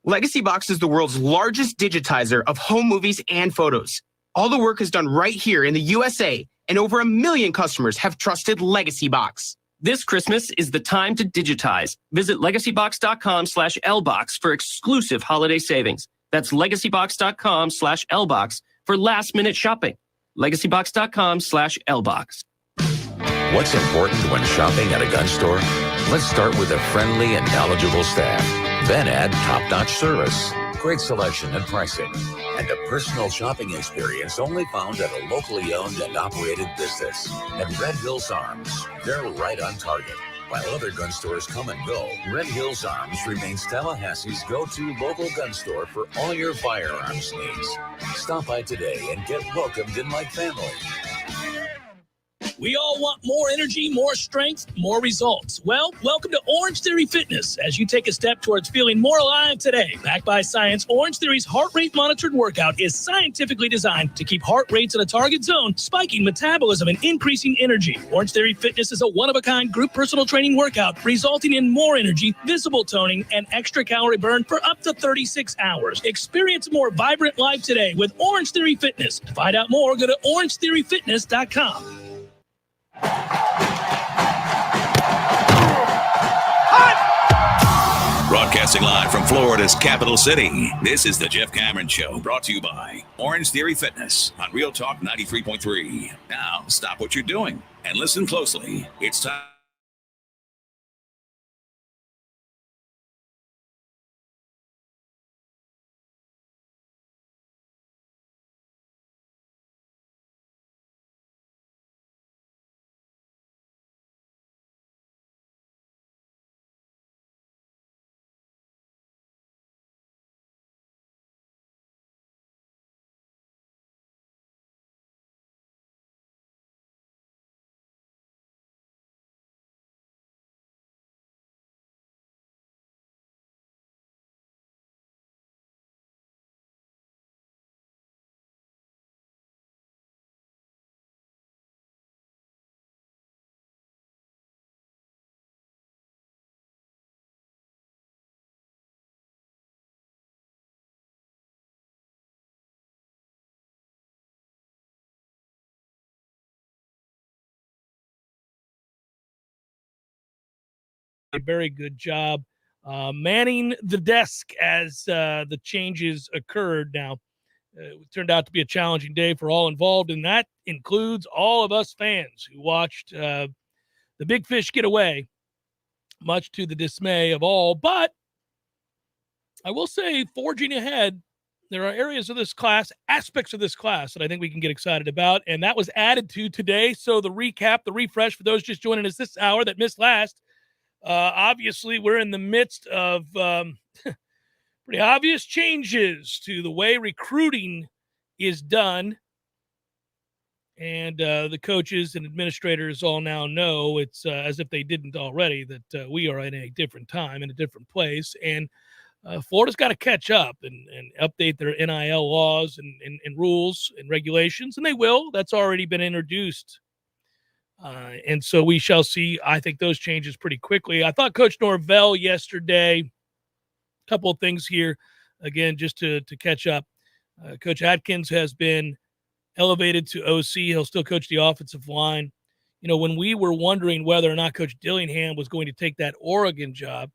Legacy Box is the world's largest digitizer of home movies and photos. All the work is done right here in the USA, and over 1 million customers have trusted Legacy Box. This Christmas is the time to digitize. Visit legacybox.com/lbox for exclusive holiday savings. That's legacybox.com/lbox for last-minute shopping. legacybox.com/lbox. What's important when shopping at a gun store? Let's start with a friendly and knowledgeable staff. Then add top-notch service, great selection and pricing, and a personal shopping experience only found at a locally owned and operated business. And Red Hills Arms, they're right on target. While other gun stores come and go, Red Hills Arms remains Tallahassee's go-to local gun store for all your firearms needs. Stop by today and get welcomed in like family. We all want more energy, more strength, more results. Well, welcome to Orange Theory Fitness as you take a step towards feeling more alive today. Backed by science, Orange Theory's heart rate monitored workout is scientifically designed to keep heart rates in a target zone, spiking metabolism and increasing energy. Orange Theory Fitness is a one-of-a-kind group personal training workout, resulting in more energy, visible toning, and extra calorie burn for up to 36 hours. Experience a more vibrant life today with Orange Theory Fitness. To find out more, go to orangetheoryfitness.com. Broadcasting live from Florida's capital city, this is the Jeff Cameron Show, brought to you by Orange Theory Fitness on Real Talk 93.3. Now, stop what you're doing and listen closely. It's time. a very good job manning the desk as the changes occurred. Now, it turned out to be a challenging day for all involved, and that includes all of us fans who watched the Big Fish get away, much to the dismay of all. But I will say, forging ahead, there are areas of this class, aspects of this class that I think we can get excited about, and that was added to today. So the recap, the refresh for those just joining us this hour that missed last, obviously we're in the midst of pretty obvious changes to the way recruiting is done, and the coaches and administrators all now know, it's as if they didn't already, that we are in a different time, in a different place, and Florida's got to catch up and update their NIL laws and rules and regulations, and they will. That's already been introduced. And so we shall see, I think, those changes pretty quickly. I thought Coach Norvell yesterday, a couple of things here, again, just to catch up. Coach Atkins has been elevated to OC. He'll still coach the offensive line. You know, when we were wondering whether or not Coach Dillingham was going to take that Oregon job,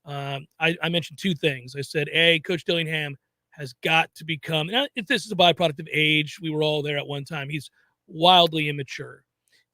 I mentioned two things. I said, A, Coach Dillingham has got to become, if this is a byproduct of age, we were all there at one time, he's wildly immature.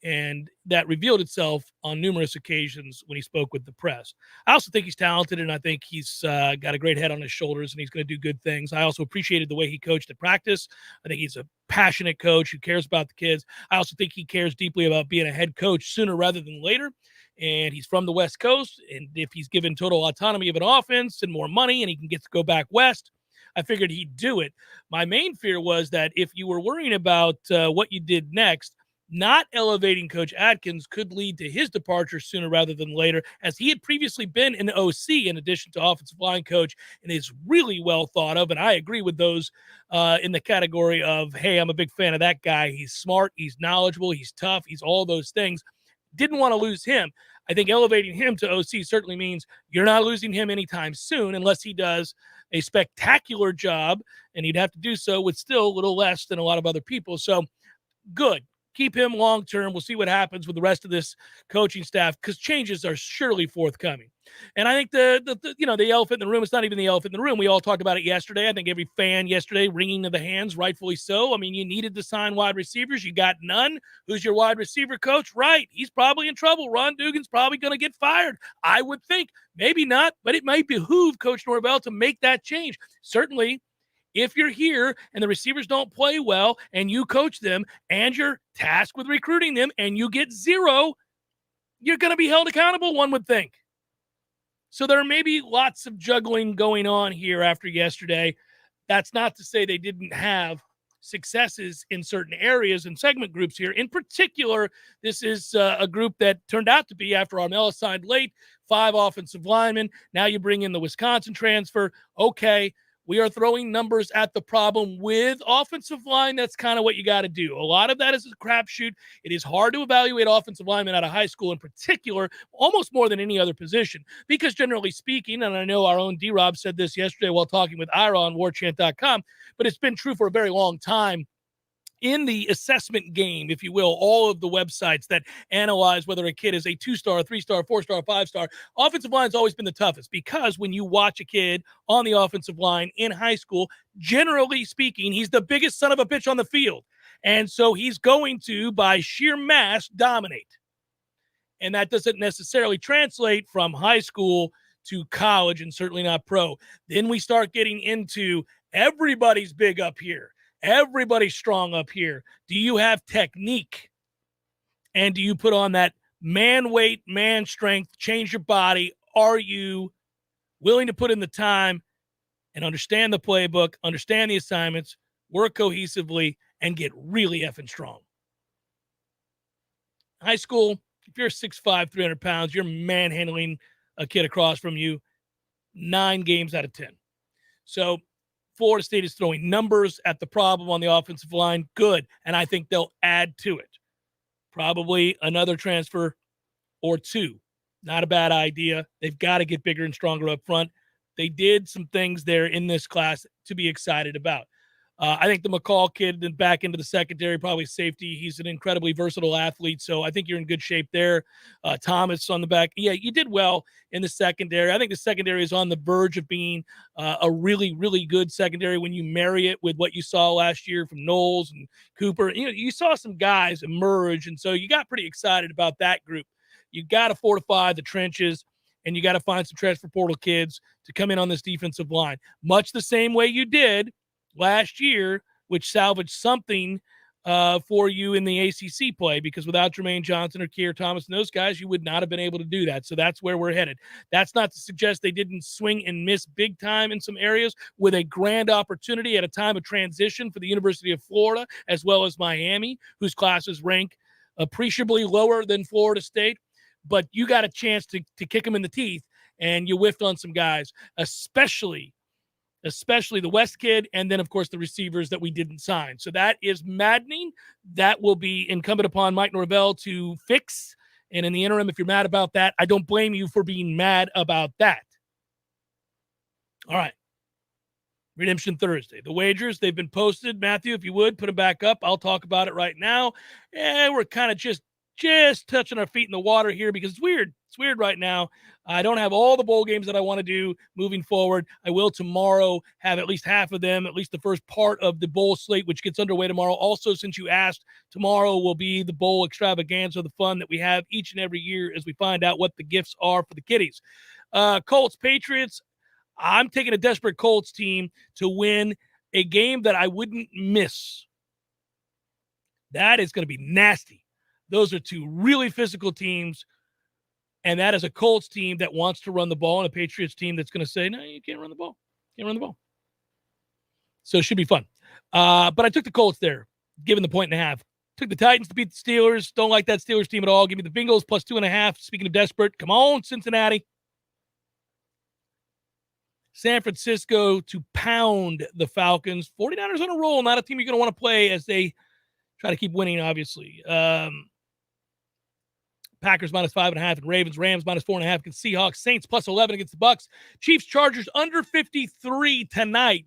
And that revealed itself on numerous occasions when he spoke with the press. I also think he's talented, and I think he's got a great head on his shoulders, and he's going to do good things. I also appreciated the way he coached at practice. I think he's a passionate coach who cares about the kids. I also think he cares deeply about being a head coach sooner rather than later. And he's from the West Coast, and if he's given total autonomy of an offense and more money and he can get to go back west, I figured he'd do it. My main fear was that if you were worrying about what you did next, not elevating Coach Atkins could lead to his departure sooner rather than later, as he had previously been an OC in addition to offensive line coach, and is really well thought of. And I agree with those in the category of, hey, I'm a big fan of that guy. He's smart, he's knowledgeable, he's tough, he's all those things. Didn't want to lose him. I think elevating him to OC certainly means you're not losing him anytime soon unless he does a spectacular job, and he'd have to do so with still a little less than a lot of other people. So good. Keep him long-term. We'll see what happens with the rest of this coaching staff, because changes are surely forthcoming. And I think the elephant in the room, it's not even the elephant in the room. We all talked about it yesterday. I think every fan yesterday wringing of the hands, rightfully so. I mean, you needed to sign wide receivers. You got none. Who's your wide receiver coach? Right. He's probably in trouble. Ron Dugan's probably going to get fired. I would think. Maybe not, but it might behoove Coach Norvell to make that change. Certainly, if you're here and the receivers don't play well and you coach them and you're tasked with recruiting them and you get zero, you're going to be held accountable, one would think. So there may be lots of juggling going on here after yesterday. That's not to say they didn't have successes in certain areas and segment groups here. In particular, this is a group that turned out to be, after Armella signed late, 5 offensive linemen. Now you bring in the Wisconsin transfer. Okay. We are throwing numbers at the problem with offensive line. That's kind of what you got to do. A lot of that is a crapshoot. It is hard to evaluate offensive linemen out of high school in particular, almost more than any other position, because generally speaking, and I know our own D-Rob said this yesterday while talking with Ira on warchant.com, but it's been true for a very long time. In the assessment game, if you will, all of the websites that analyze whether a kid is a 2-star, 3-star, 4-star, 5-star, offensive line has always been the toughest, because when you watch a kid on the offensive line in high school, generally speaking, he's the biggest son of a bitch on the field. And so he's going to, by sheer mass, dominate. And that doesn't necessarily translate from high school to college, and certainly not pro. Then we start getting into everybody's big up here. Everybody's strong up here. Do you have technique? And do you put on that man weight, man strength, change your body? Are you willing to put in the time and understand the playbook, understand the assignments, work cohesively, and get really effing strong? High school, if you're 6'5", 300 pounds, you're manhandling a kid across from you 9 games out of 10. So Florida State is throwing numbers at the problem on the offensive line. Good. And I think they'll add to it. Probably another transfer or 2. Not a bad idea. They've got to get bigger and stronger up front. They did some things there in this class to be excited about. I think the McCall kid then back into the secondary, probably safety. He's an incredibly versatile athlete, so I think you're in good shape there. Thomas on the back. Yeah, you did well in the secondary. I think the secondary is on the verge of being a really, really good secondary when you marry it with what you saw last year from Noles and Cooper. You saw some guys emerge, and so you got pretty excited about that group. You got to fortify the trenches, and you got to find some transfer portal kids to come in on this defensive line, much the same way you did last year, which salvaged something for you in the ACC play, because without Jermaine Johnson or Keir Thomas and those guys, you would not have been able to do that. So that's where we're headed. That's not to suggest they didn't swing and miss big time in some areas, with a grand opportunity at a time of transition for the University of Florida, as well as Miami, whose classes rank appreciably lower than Florida State. But you got a chance to kick them in the teeth, and you whiffed on some guys, especially the West kid, and then, of course, the receivers that we didn't sign. So that is maddening. That will be incumbent upon Mike Norvell to fix. And in the interim, if you're mad about that, I don't blame you for being mad about that. All right. Redemption Thursday. The wagers, they've been posted. Matthew, if you would, put them back up. I'll talk about it right now. We're kind of just touching our feet in the water here because it's weird. It's weird right now. I don't have all the bowl games that I want to do moving forward. I will tomorrow have at least half of them, at least the first part of the bowl slate, which gets underway tomorrow. Also, since you asked, tomorrow will be the bowl extravaganza, the fun that we have each and every year as we find out what the gifts are for the kiddies. Colts, Patriots. I'm taking a desperate Colts team to win a game that I wouldn't miss. That is going to be nasty. Those are two really physical teams, and that is a Colts team that wants to run the ball and a Patriots team that's going to say, no, you can't run the ball. Can't run the ball. So it should be fun. But I took the Colts there, given the 1.5. Took the Titans to beat the Steelers. Don't like that Steelers team at all. Give me the Bengals plus 2.5. Speaking of desperate, come on, Cincinnati. San Francisco to pound the Falcons. 49ers on a roll, not a team you're going to want to play as they try to keep winning, obviously. Packers minus 5.5 and Ravens. Rams minus 4.5 against Seahawks. Saints plus 11 against the Bucks. Chiefs Chargers under 53 tonight.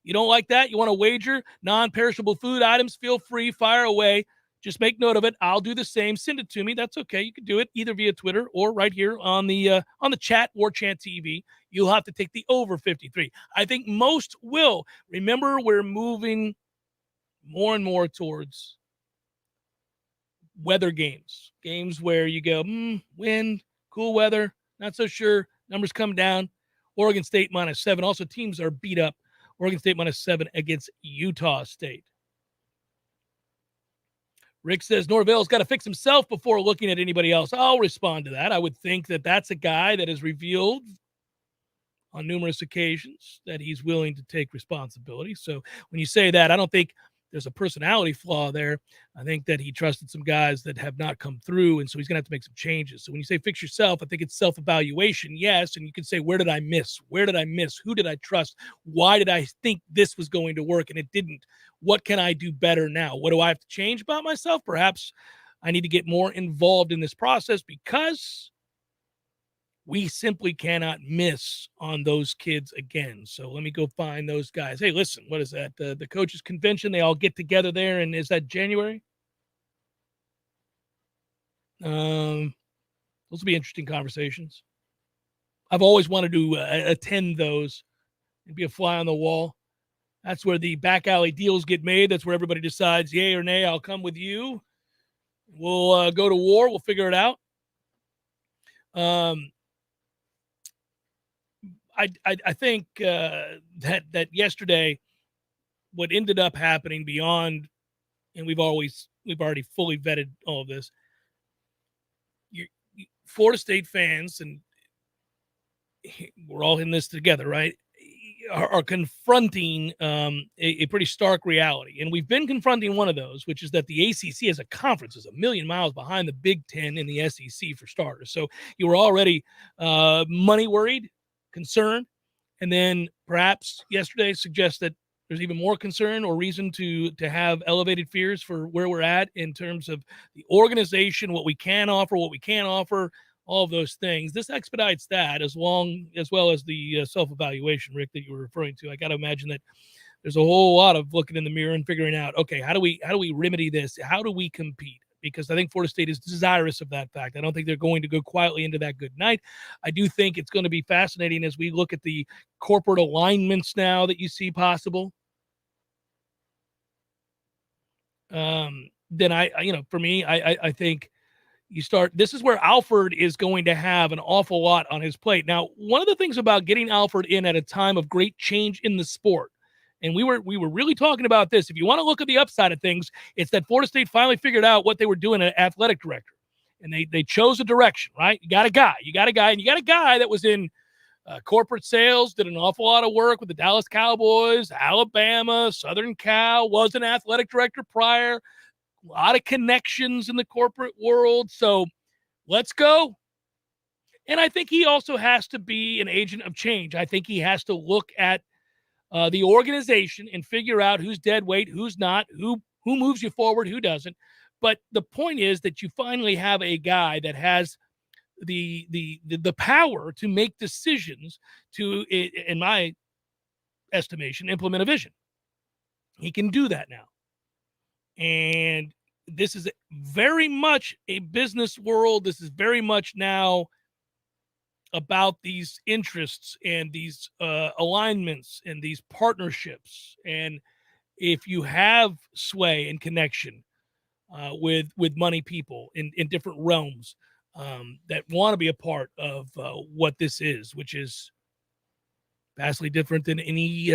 You don't like that? You want to wager non-perishable food items? Feel free, fire away. Just make note of it. I'll do the same. Send it to me. That's okay. You can do it either via Twitter or right here on the chat, Warchant TV. You'll have to take the over 53. I think most will. Remember, we're moving more and more towards weather games where you go, wind, cool weather, not so sure. Numbers come down. Oregon State minus 7. Also, teams are beat up. Oregon State minus 7 against Utah State. Rick says Norvell's got to fix himself before looking at anybody else. I'll respond to that. I would think that that's a guy that has revealed on numerous occasions that he's willing to take responsibility. So when you say that, I don't think there's a personality flaw there. I think that he trusted some guys that have not come through, and so he's going to have to make some changes. So when you say fix yourself, I think it's self-evaluation, yes, and you can say, where did I miss? Where did I miss? Who did I trust? Why did I think this was going to work and it didn't? What can I do better now? What do I have to change about myself? Perhaps I need to get more involved in this process because we simply cannot miss on those kids again. So let me go find those guys. Hey, listen, what is that? The coaches convention, they all get together there. And is that January? Those will be interesting conversations. I've always wanted to attend those and be a fly on the wall. That's where the back alley deals get made. That's where everybody decides, yay or nay, I'll come with you. We'll go to war. We'll figure it out. I think that yesterday, what ended up happening beyond, and we've already fully vetted all of this. Florida State fans, and we're all in this together, right? Are confronting a pretty stark reality, and we've been confronting one of those, which is that the ACC as a conference is a million miles behind the Big Ten and the SEC for starters. So you were already money worried, concern, and then perhaps yesterday suggests that there's even more concern or reason to have elevated fears for where we're at in terms of the organization, what we can offer, what we can't offer, all of those things. This expedites that as well as the self-evaluation, Rick, that you were referring to. I got to imagine that there's a whole lot of looking in the mirror and figuring out, okay, how do we remedy this? How do we compete? Because I think Florida State is desirous of that fact. I don't think they're going to go quietly into that good night. I do think it's going to be fascinating as we look at the corporate alignments now that you see possible. Then for me, I think you start, this is where Alford is going to have an awful lot on his plate. Now, one of the things about getting Alford in at a time of great change in the sport, and we were really talking about this, if you want to look at the upside of things, it's that Florida State finally figured out what they were doing at athletic director. And they chose a direction, right? You got a guy, and you got a guy that was in corporate sales, did an awful lot of work with the Dallas Cowboys, Alabama, Southern Cal, was an athletic director prior, a lot of connections in the corporate world. So let's go. And I think he also has to be an agent of change. I think he has to look at the organization and figure out who's dead weight, who's not, who moves you forward, who doesn't. But the point is that you finally have a guy that has the power to make decisions to, in my estimation, implement a vision. He can do that now. And this is very much a business world. This is very much now about these interests and these alignments and these partnerships. And if you have sway and connection with money people in different realms that want to be a part of what this is, which is vastly different than any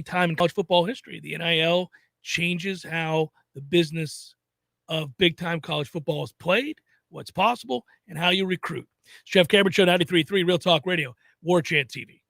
time in college football history. The NIL changes how the business of big-time college football is played, what's possible, and how you recruit. Jeff Cameron Show, 93.3 Real Talk Radio, Warchant TV.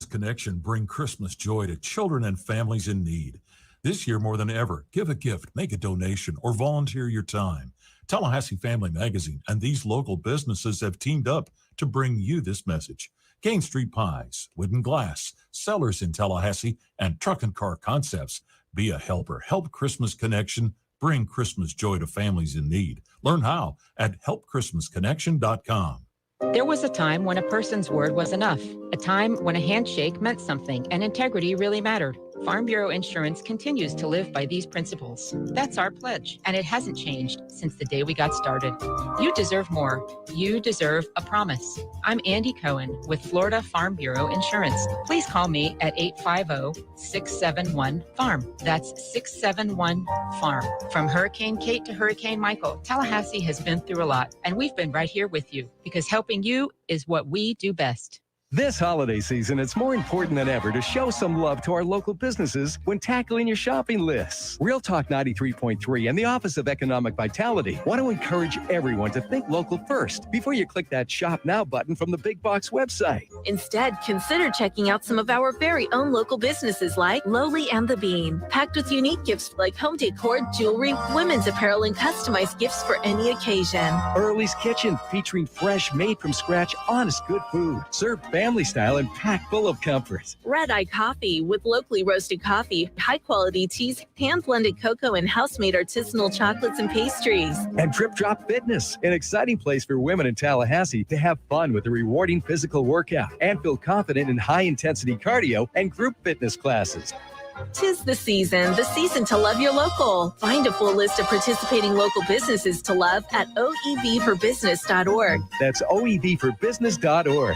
Connection bring Christmas joy to children and families in need. This year, more than ever, give a gift, make a donation, or volunteer your time. Tallahassee Family Magazine and these local businesses have teamed up to bring you this message. Gain Street Pies, Wooden Glass, Sellers in Tallahassee, and Truck and Car Concepts. Be a helper. Help Christmas Connection. Bring Christmas joy to families in need. Learn how at helpchristmasconnection.com. There was a time when a person's word was enough, a time when a handshake meant something and integrity really mattered. Farm Bureau Insurance continues to live by these principles. That's our pledge, and it hasn't changed since the day we got started. You deserve more. You deserve a promise. I'm Andy Cohen with Florida Farm Bureau Insurance. Please call me at 850-671-FARM. That's 671-FARM. From Hurricane Kate to Hurricane Michael, Tallahassee has been through a lot, and we've been right here with you because helping you is what we do best. This holiday season, it's more important than ever to show some love to our local businesses when tackling your shopping lists. Real Talk 93.3 and the Office of Economic Vitality want to encourage everyone to think local first before you click that Shop Now button from the Big Box website. Instead, consider checking out some of our very own local businesses like Lowly and the Bean, packed with unique gifts like home decor, jewelry, women's apparel, and customized gifts for any occasion. Early's Kitchen, featuring fresh, made from scratch, honest, good food, served family style and packed full of comfort. Red Eye Coffee, with locally roasted coffee, high-quality teas, hand-blended cocoa, and house-made artisanal chocolates and pastries. And Trip Drop Fitness, an exciting place for women in Tallahassee to have fun with a rewarding physical workout and feel confident in high-intensity cardio and group fitness classes. 'Tis the season to love your local. Find a full list of participating local businesses to love at oevforbusiness.org. That's oevforbusiness.org.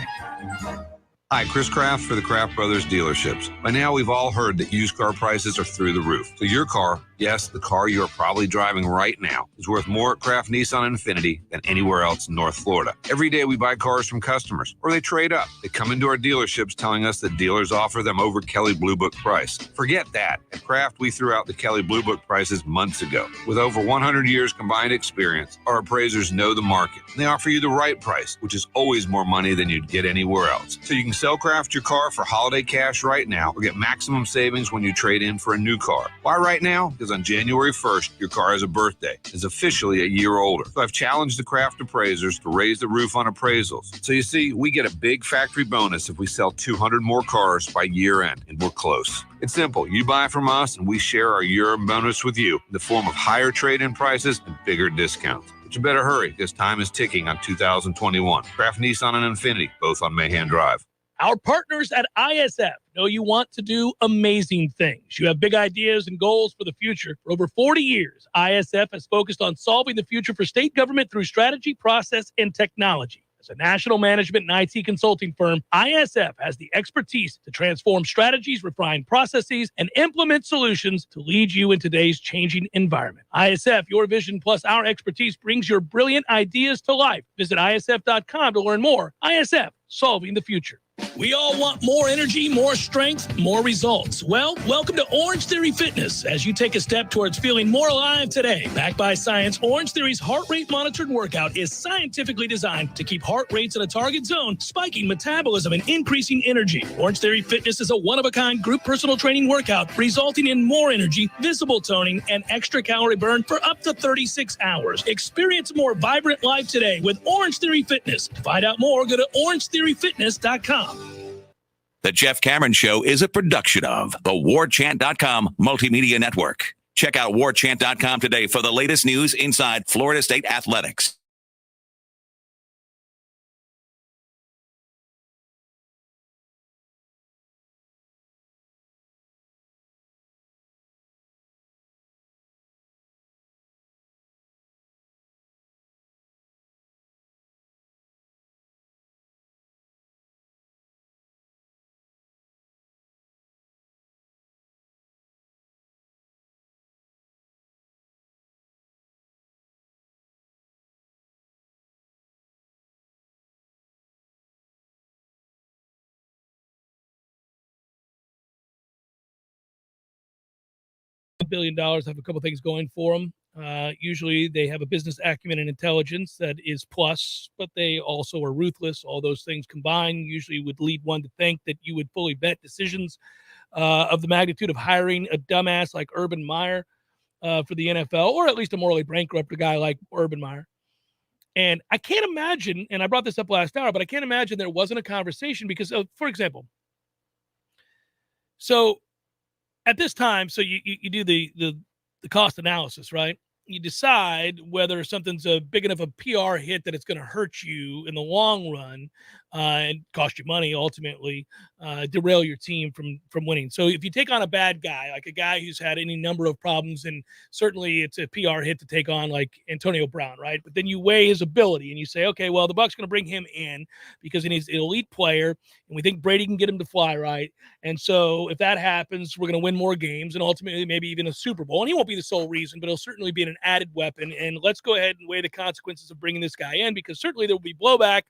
Hi, Chris Kraft for the Kraft Brothers dealerships. By now, we've all heard that used car prices are through the roof. So your car, yes, the car you are probably driving right now, is worth more at Kraft Nissan Infinity than anywhere else in North Florida. Every day we buy cars from customers, or they trade up. They come into our dealerships telling us that dealers offer them over Kelley Blue Book price. Forget that. At Kraft, we threw out the Kelley Blue Book prices months ago. With over 100 years combined experience, our appraisers know the market. And they offer you the right price, which is always more money than you'd get anywhere else. So you can sell Kraft your car for holiday cash right now, or get maximum savings when you trade in for a new car. Why right now? Because on January 1st, your car has a birthday. It's officially a year older. So I've challenged the Kraft appraisers to raise the roof on appraisals. So you see, we get a big factory bonus if we sell 200 more cars by year end, and we're close. It's simple. You buy from us, and we share our year-end bonus with you in the form of higher trade-in prices and bigger discounts. But you better hurry, because time is ticking on 2021. Kraft Nissan and Infinity, both on Mahan Drive. Our partners at ISF know you want to do amazing things. You have big ideas and goals for the future. For over 40 years, ISF has focused on solving the future for state government through strategy, process, and technology. As a national management and IT consulting firm, ISF has the expertise to transform strategies, refine processes, and implement solutions to lead you in today's changing environment. ISF, your vision plus our expertise brings your brilliant ideas to life. Visit ISF.com to learn more. ISF, solving the future. We all want more energy, more strength, more results. Well, welcome to Orange Theory Fitness as you take a step towards feeling more alive today. Backed by science, Orange Theory's heart rate monitored workout is scientifically designed to keep heart rates in a target zone, spiking metabolism and increasing energy. Orange Theory Fitness is a one-of-a-kind group personal training workout resulting in more energy, visible toning, and extra calorie burn for up to 36 hours. Experience a more vibrant life today with Orange Theory Fitness. To find out more, go to orangetheoryfitness.com. The Jeff Cameron Show is a production of the Warchant.com Multimedia Network. Check out Warchant.com today for the latest news inside Florida State athletics. $1 billion have a couple things going for them. Usually they have a business acumen and intelligence that is plus, but they also are ruthless. All those things combined usually would lead one to think that you would fully vet decisions of the magnitude of hiring a dumbass like Urban Meyer for the NFL, or at least a morally bankrupt guy like Urban Meyer. And I can't imagine, and I brought this up last hour, but I can't imagine there wasn't a conversation because, for example, so at this time, so you do the cost analysis, right? You decide whether something's a big enough a PR hit that it's going to hurt you in the long run and cost you money, ultimately, derail your team from winning. So if you take on a bad guy, like a guy who's had any number of problems, and certainly it's a PR hit to take on like Antonio Brown, right? But then you weigh his ability and you say, okay, well, the Bucs going to bring him in because he's an elite player and we think Brady can get him to fly right. And so if that happens, we're going to win more games and ultimately maybe even a Super Bowl. And he won't be the sole reason, but he'll certainly be an added weapon. And let's go ahead and weigh the consequences of bringing this guy in, because certainly there will be blowback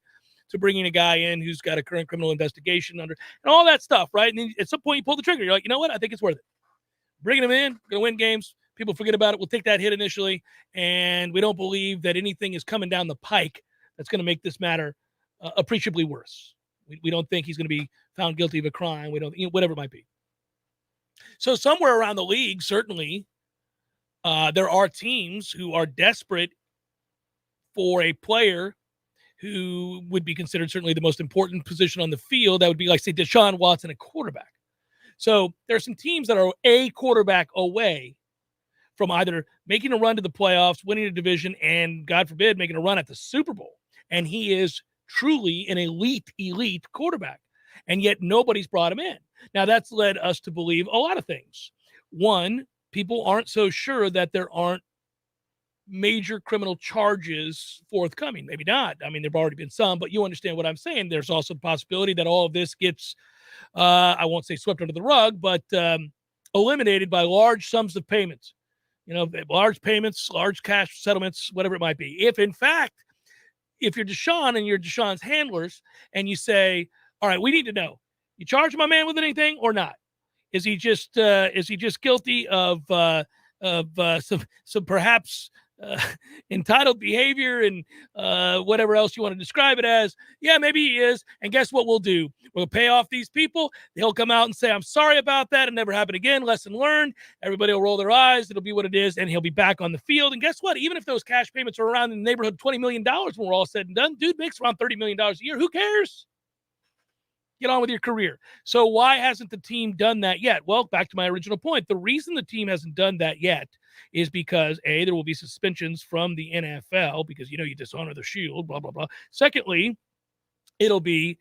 to bringing a guy in who's got a current criminal investigation under and all that stuff, right? And then at some point you pull the trigger. You're like, you know what? I think it's worth it. Bringing him in, going to win games. People forget about it. We'll take that hit initially, and we don't believe that anything is coming down the pike that's going to make this matter appreciably worse. We don't think he's going to be found guilty of a crime. We don't, whatever it might be. So somewhere around the league, certainly, there are teams who are desperate for a player who would be considered certainly the most important position on the field. That would be like, say, Deshaun Watson, a quarterback. So there are some teams that are a quarterback away from either making a run to the playoffs, winning a division, and, God forbid, making a run at the Super Bowl. And he is truly an elite quarterback. And yet nobody's brought him in. Now, that's led us to believe a lot of things. One, people aren't so sure that there aren't major criminal charges forthcoming. Maybe not. I mean, there've already been some, but you understand what I'm saying. There's also the possibility that all of this gets, I won't say swept under the rug, but eliminated by large sums of payments. Large payments, large cash settlements, whatever it might be. If, in fact, if you're Deshaun and you're Deshaun's handlers and you say, all right, we need to know, you charge my man with anything or not? Is he just guilty of some perhaps entitled behavior and whatever else you want to describe it as? Yeah, maybe he is. And guess what we'll do? We'll pay off these people. They'll come out and say, I'm sorry about that. It never happened again. Lesson learned. Everybody will roll their eyes. It'll be what it is. And he'll be back on the field. And guess what? Even if those cash payments are around in the neighborhood of $20 million when we're all said and done, dude makes around $30 million a year. Who cares? Get on with your career. So why hasn't the team done that yet? Well, back to my original point. The reason the team hasn't done that yet is because, A, there will be suspensions from the NFL because, you dishonor the shield, blah, blah, blah. Secondly, it'll be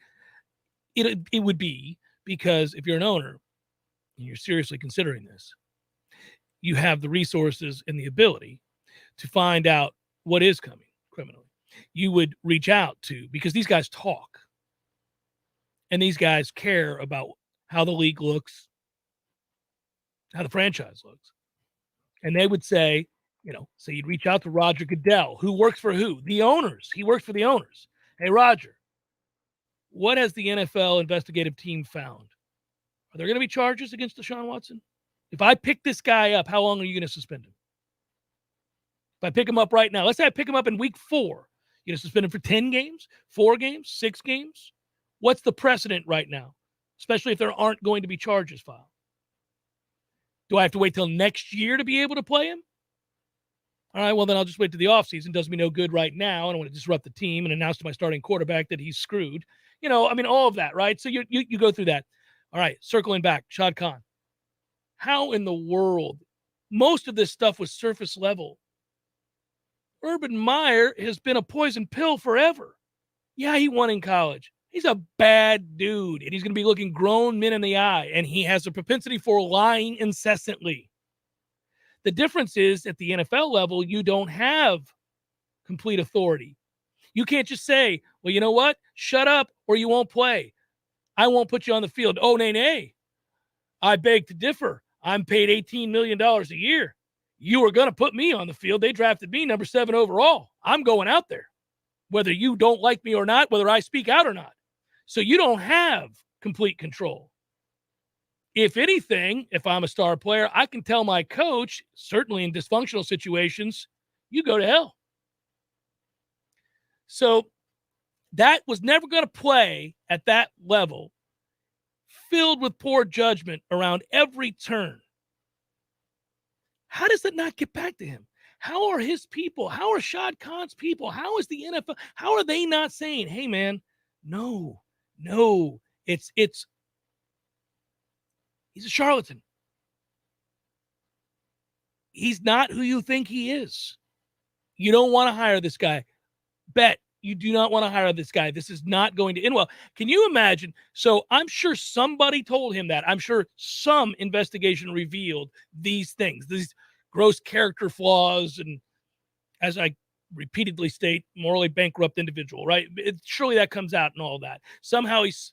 it would be because if you're an owner and you're seriously considering this, you have the resources and the ability to find out what is coming criminally. You would reach out to, because these guys talk and these guys care about how the league looks, how the franchise looks. And they would say, so you'd reach out to Roger Goodell, who works for who? The owners. He works for the owners. Hey, Roger, what has the NFL investigative team found? Are there going to be charges against Deshaun Watson? If I pick this guy up, how long are you going to suspend him? If I pick him up right now, let's say I pick him up in week 4, you going to suspend him for 10 games, 4 games, 6 games? What's the precedent right now, especially if there aren't going to be charges filed? Do I have to wait till next year to be able to play him? All right, well, then I'll just wait to the offseason. Does me no good right now. I don't want to disrupt the team and announce to my starting quarterback that he's screwed. All of that, right? So you go through that. All right, circling back, Shad Khan. How in the world? Most of this stuff was surface level. Urban Meyer has been a poison pill forever. Yeah, he won in college. He's a bad dude, and he's going to be looking grown men in the eye, and he has a propensity for lying incessantly. The difference is at the NFL level, you don't have complete authority. You can't just say, well, you know what? Shut up or you won't play. I won't put you on the field. Oh, nay. I beg to differ. I'm paid $18 million a year. You were going to put me on the field. They drafted me number 7 overall. I'm going out there, whether you don't like me or not, whether I speak out or not. So you don't have complete control. If anything, if I'm a star player, I can tell my coach, certainly in dysfunctional situations, you go to hell. So that was never going to play at that level, filled with poor judgment around every turn. How does that not get back to him? How are his people? How are Shad Khan's people? How is the NFL? How are they not saying, hey, man, no, it's he's a charlatan. He's not who you think he is. You don't want to hire this guy. Bet you do not want to hire this guy. This is not going to end well. Can you imagine? So I'm sure somebody told him that. I'm sure some investigation revealed these things, these gross character flaws, and as I repeatedly state, morally bankrupt individual, right? Surely that comes out and all that. Somehow he's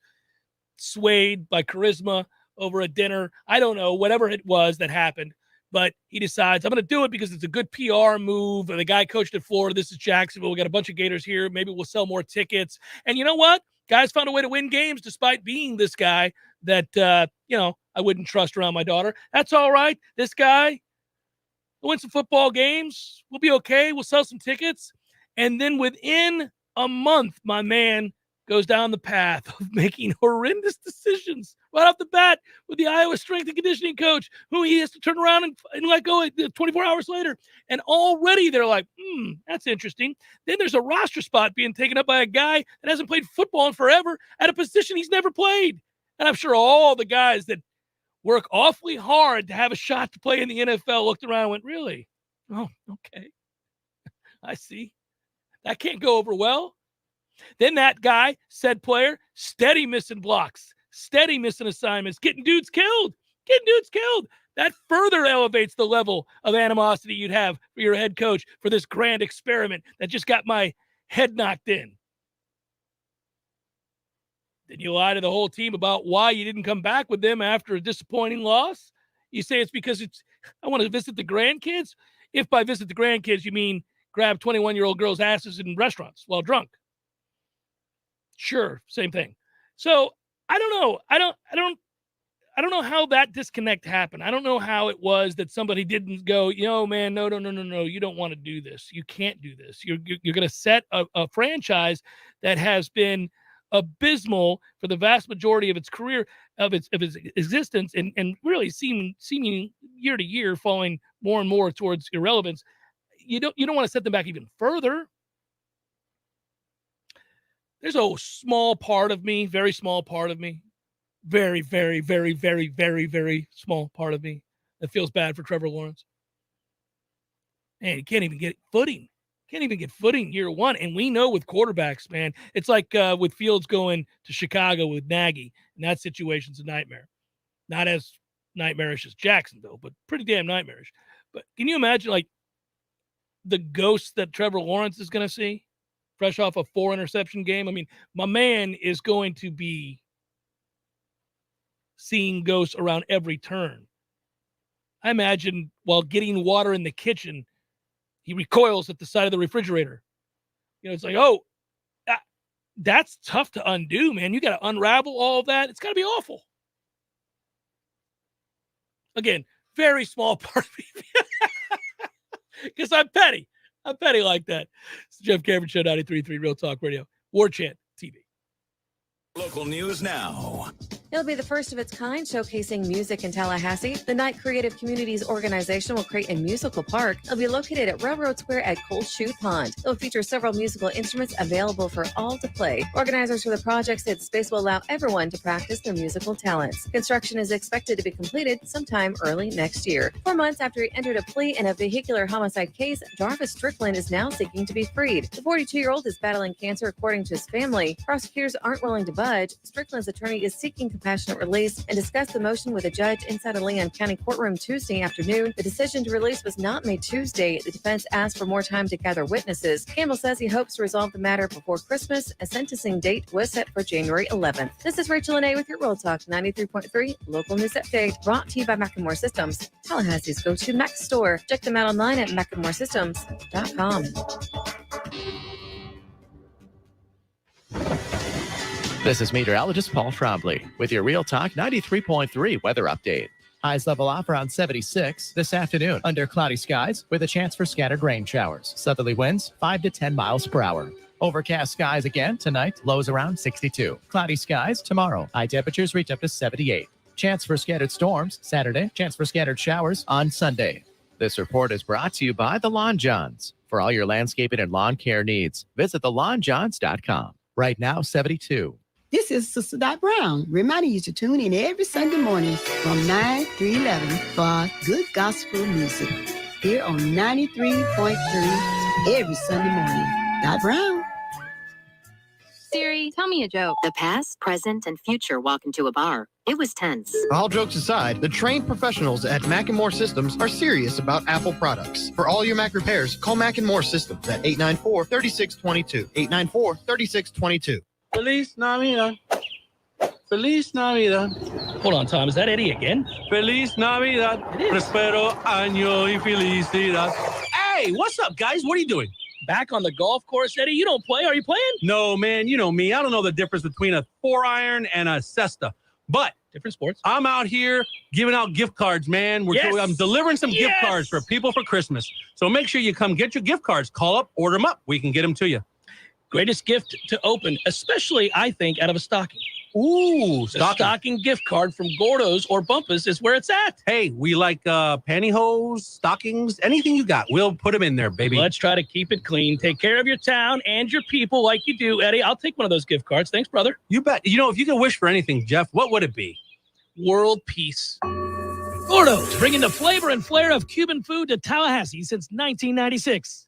swayed by charisma over a dinner. I don't know, whatever it was that happened. But he decides, I'm going to do it because it's a good PR move. And the guy coached at Florida. This is Jacksonville. We got a bunch of Gators here. Maybe we'll sell more tickets. And you know what? Guys found a way to win games despite being this guy that, I wouldn't trust around my daughter. That's all right. This guy will win some football games. We'll be okay. We'll sell some tickets. And then within a month, my man goes down the path of making horrendous decisions right off the bat with the Iowa strength and conditioning coach, who he has to turn around and let go 24 hours later. And already they're like, that's interesting. Then there's a roster spot being taken up by a guy that hasn't played football in forever at a position he's never played. And I'm sure all the guys that work awfully hard to have a shot to play in the NFL looked around and went, really? Oh, okay. I see. That can't go over well. Then that guy, said player, steady missing blocks, steady missing assignments, getting dudes killed. That further elevates the level of animosity you'd have for your head coach for this grand experiment that just got my head knocked in. Then you lie to the whole team about why you didn't come back with them after a disappointing loss. You say it's because I want to visit the grandkids. If by visit the grandkids, you mean grab 21-year-old girls' asses in restaurants while drunk. Sure, same thing. So I don't know. I don't know how that disconnect happened. I don't know how it was that somebody didn't go, man, no. You don't want to do this. You can't do this. You're going to set a franchise that has been abysmal for the vast majority of its career, of its existence, and really seeming year to year falling more and more towards irrelevance. You don't want to set them back even further. There's a small part of me, very small part of me, very, very, very, very, very, very small part of me that feels bad for Trevor Lawrence. Man, he can't even get footing. Can't even get footing year one. And we know with quarterbacks, man, it's like with Fields going to Chicago with Nagy, and that situation's a nightmare. Not as nightmarish as Jacksonville, but pretty damn nightmarish. But can you imagine, like, the ghosts that Trevor Lawrence is going to see fresh off a 4-interception game? I mean, my man is going to be seeing ghosts around every turn. I imagine while getting water in the kitchen, he recoils at the side of the refrigerator. You know, it's like, oh, that's tough to undo, man. You got to unravel all of that. It's got to be awful. Again, very small part of me. Because I'm petty. I'm petty like that. It's the Jeff Cameron Show, 93.3 Real Talk Radio. Warchant TV. Local news now. It'll be the first of its kind, showcasing music in Tallahassee. The Night Creative Communities organization will create a musical park. It'll be located at Railroad Square at Cold Shoe Pond. It'll feature several musical instruments available for all to play. Organizers for the project said the space will allow everyone to practice their musical talents. Construction is expected to be completed sometime early next year. 4 months after he entered a plea in a vehicular homicide case, Jarvis Strickland is now seeking to be freed. The 42-year-old is battling cancer, according to his family. Prosecutors aren't willing to budge. Strickland's attorney is seeking compassionate release and discussed the motion with a judge inside a Leon County courtroom Tuesday afternoon. The decision to release was not made Tuesday. The defense asked for more time to gather witnesses. Campbell says he hopes to resolve the matter before Christmas. A sentencing date was set for January 11th. This is Rachel Lene with your Real Talk 93.3 local news update, brought to you by McEnmore Systems, Tallahassee's go-to Mac store. Check them out online at McEnmoreSystems.com. This is meteorologist Paul Trombley with your Real Talk 93.3 weather update. Highs level off around 76 this afternoon under cloudy skies with a chance for scattered rain showers. Southerly winds 5 to 10 miles per hour. Overcast skies again tonight, lows around 62. Cloudy skies tomorrow. High temperatures reach up to 78. Chance for scattered storms Saturday. Chance for scattered showers on Sunday. This report is brought to you by the Lawn Johns. For all your landscaping and lawn care needs, visit thelawnjohns.com. Right now, 72. This is Sister Dot Brown, reminding you to tune in every Sunday morning from 9 to 11 for good gospel music here on 93.3 every Sunday morning. Dot Brown. Siri, tell me a joke. The past, present, and future walk into a bar. It was tense. All jokes aside, the trained professionals at McEnmore Systems are serious about Apple products. For all your Mac repairs, call McEnmore Systems at 894-3622. 894-3622. Feliz Navidad. Feliz Navidad. Hold on, Tom. Is that Eddie again? Feliz Navidad. Prospero año y felicidad. Hey, what's up, guys? What are you doing? Back on the golf course, Eddie? You don't play. Are you playing? No, man. You know me. I don't know the difference between a 4-iron and a cesta. But different sports. I'm out here giving out gift cards, man. I'm delivering some gift cards for people for Christmas. So make sure you come get your gift cards. Call up, order them up. We can get them to you. Greatest gift to open, especially, I think, out of a stocking. Ooh, stocking gift card from Gordo's or Bumpus is where it's at. Hey, we like pantyhose, stockings, anything you got. We'll put them in there, baby. Let's try to keep it clean. Take care of your town and your people like you do, Eddie. I'll take one of those gift cards. Thanks, brother. You bet. You know, if you could wish for anything, Jeff, what would it be? World peace. Gordo's, bringing the flavor and flair of Cuban food to Tallahassee since 1996.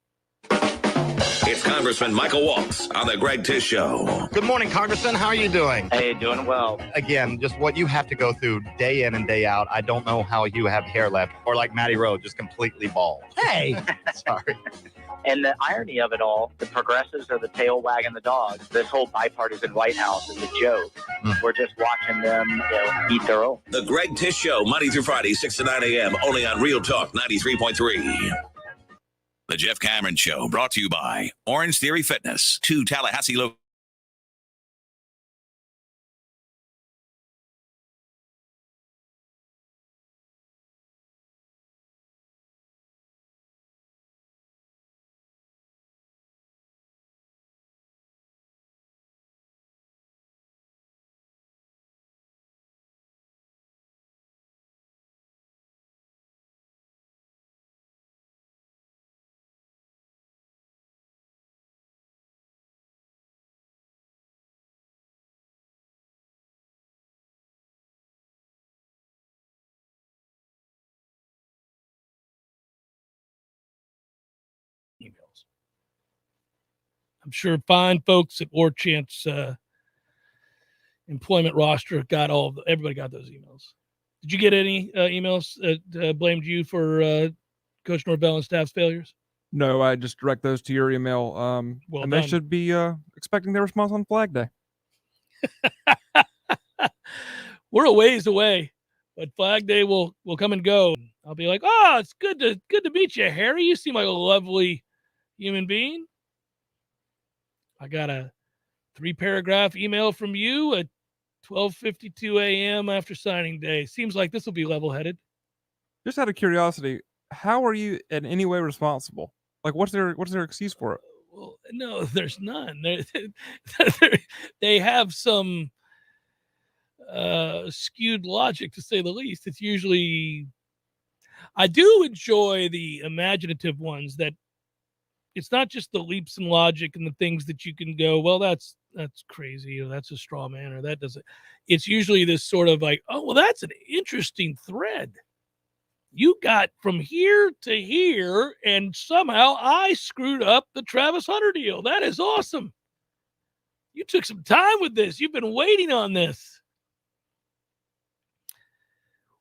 It's Congressman Michael Waltz on the Greg Tish Show. Good morning, Congressman. How are you doing? Hey, doing well. Again, just what you have to go through day in and day out. I don't know how you have hair left, or like Matty Rowe, just completely bald. Hey. Sorry. And the irony of it all, the progressives are the tail wagging the dog. This whole bipartisan White House is a joke. We're just watching them eat their own. The Greg Tish Show, Monday through Friday, 6 to 9 a.m., only on Real Talk 93.3. The Jeff Cameron Show, brought to you by Orange Theory Fitness, 2 Tallahassee locations. Emails. I'm sure fine folks at Warchant's employment roster everybody got those emails. Did you get any emails that blamed you for Coach Norvell and staff's failures? No, I just direct those to your email. Well and done. they should be expecting their response on Flag Day. We're a ways away, but Flag Day will come and go. I'll be like, oh, it's good to meet you, Harry. You seem like a lovely human being. I got a 3-paragraph email from you at 12:52 a.m. after signing day. Seems like this will be level-headed. Just out of curiosity, how are you in any way responsible? Like, what's their excuse for it? Well, no, there's none. They have some skewed logic, to say the least. It's usually, I do enjoy the imaginative ones that it's not just the leaps in logic and the things that you can go, well, that's crazy, or that's a straw man, or that doesn't. It's usually this sort of like, oh, well, that's an interesting thread. You got from here to here, and somehow I screwed up the Travis Hunter deal. That is awesome. You took some time with this. You've been waiting on this.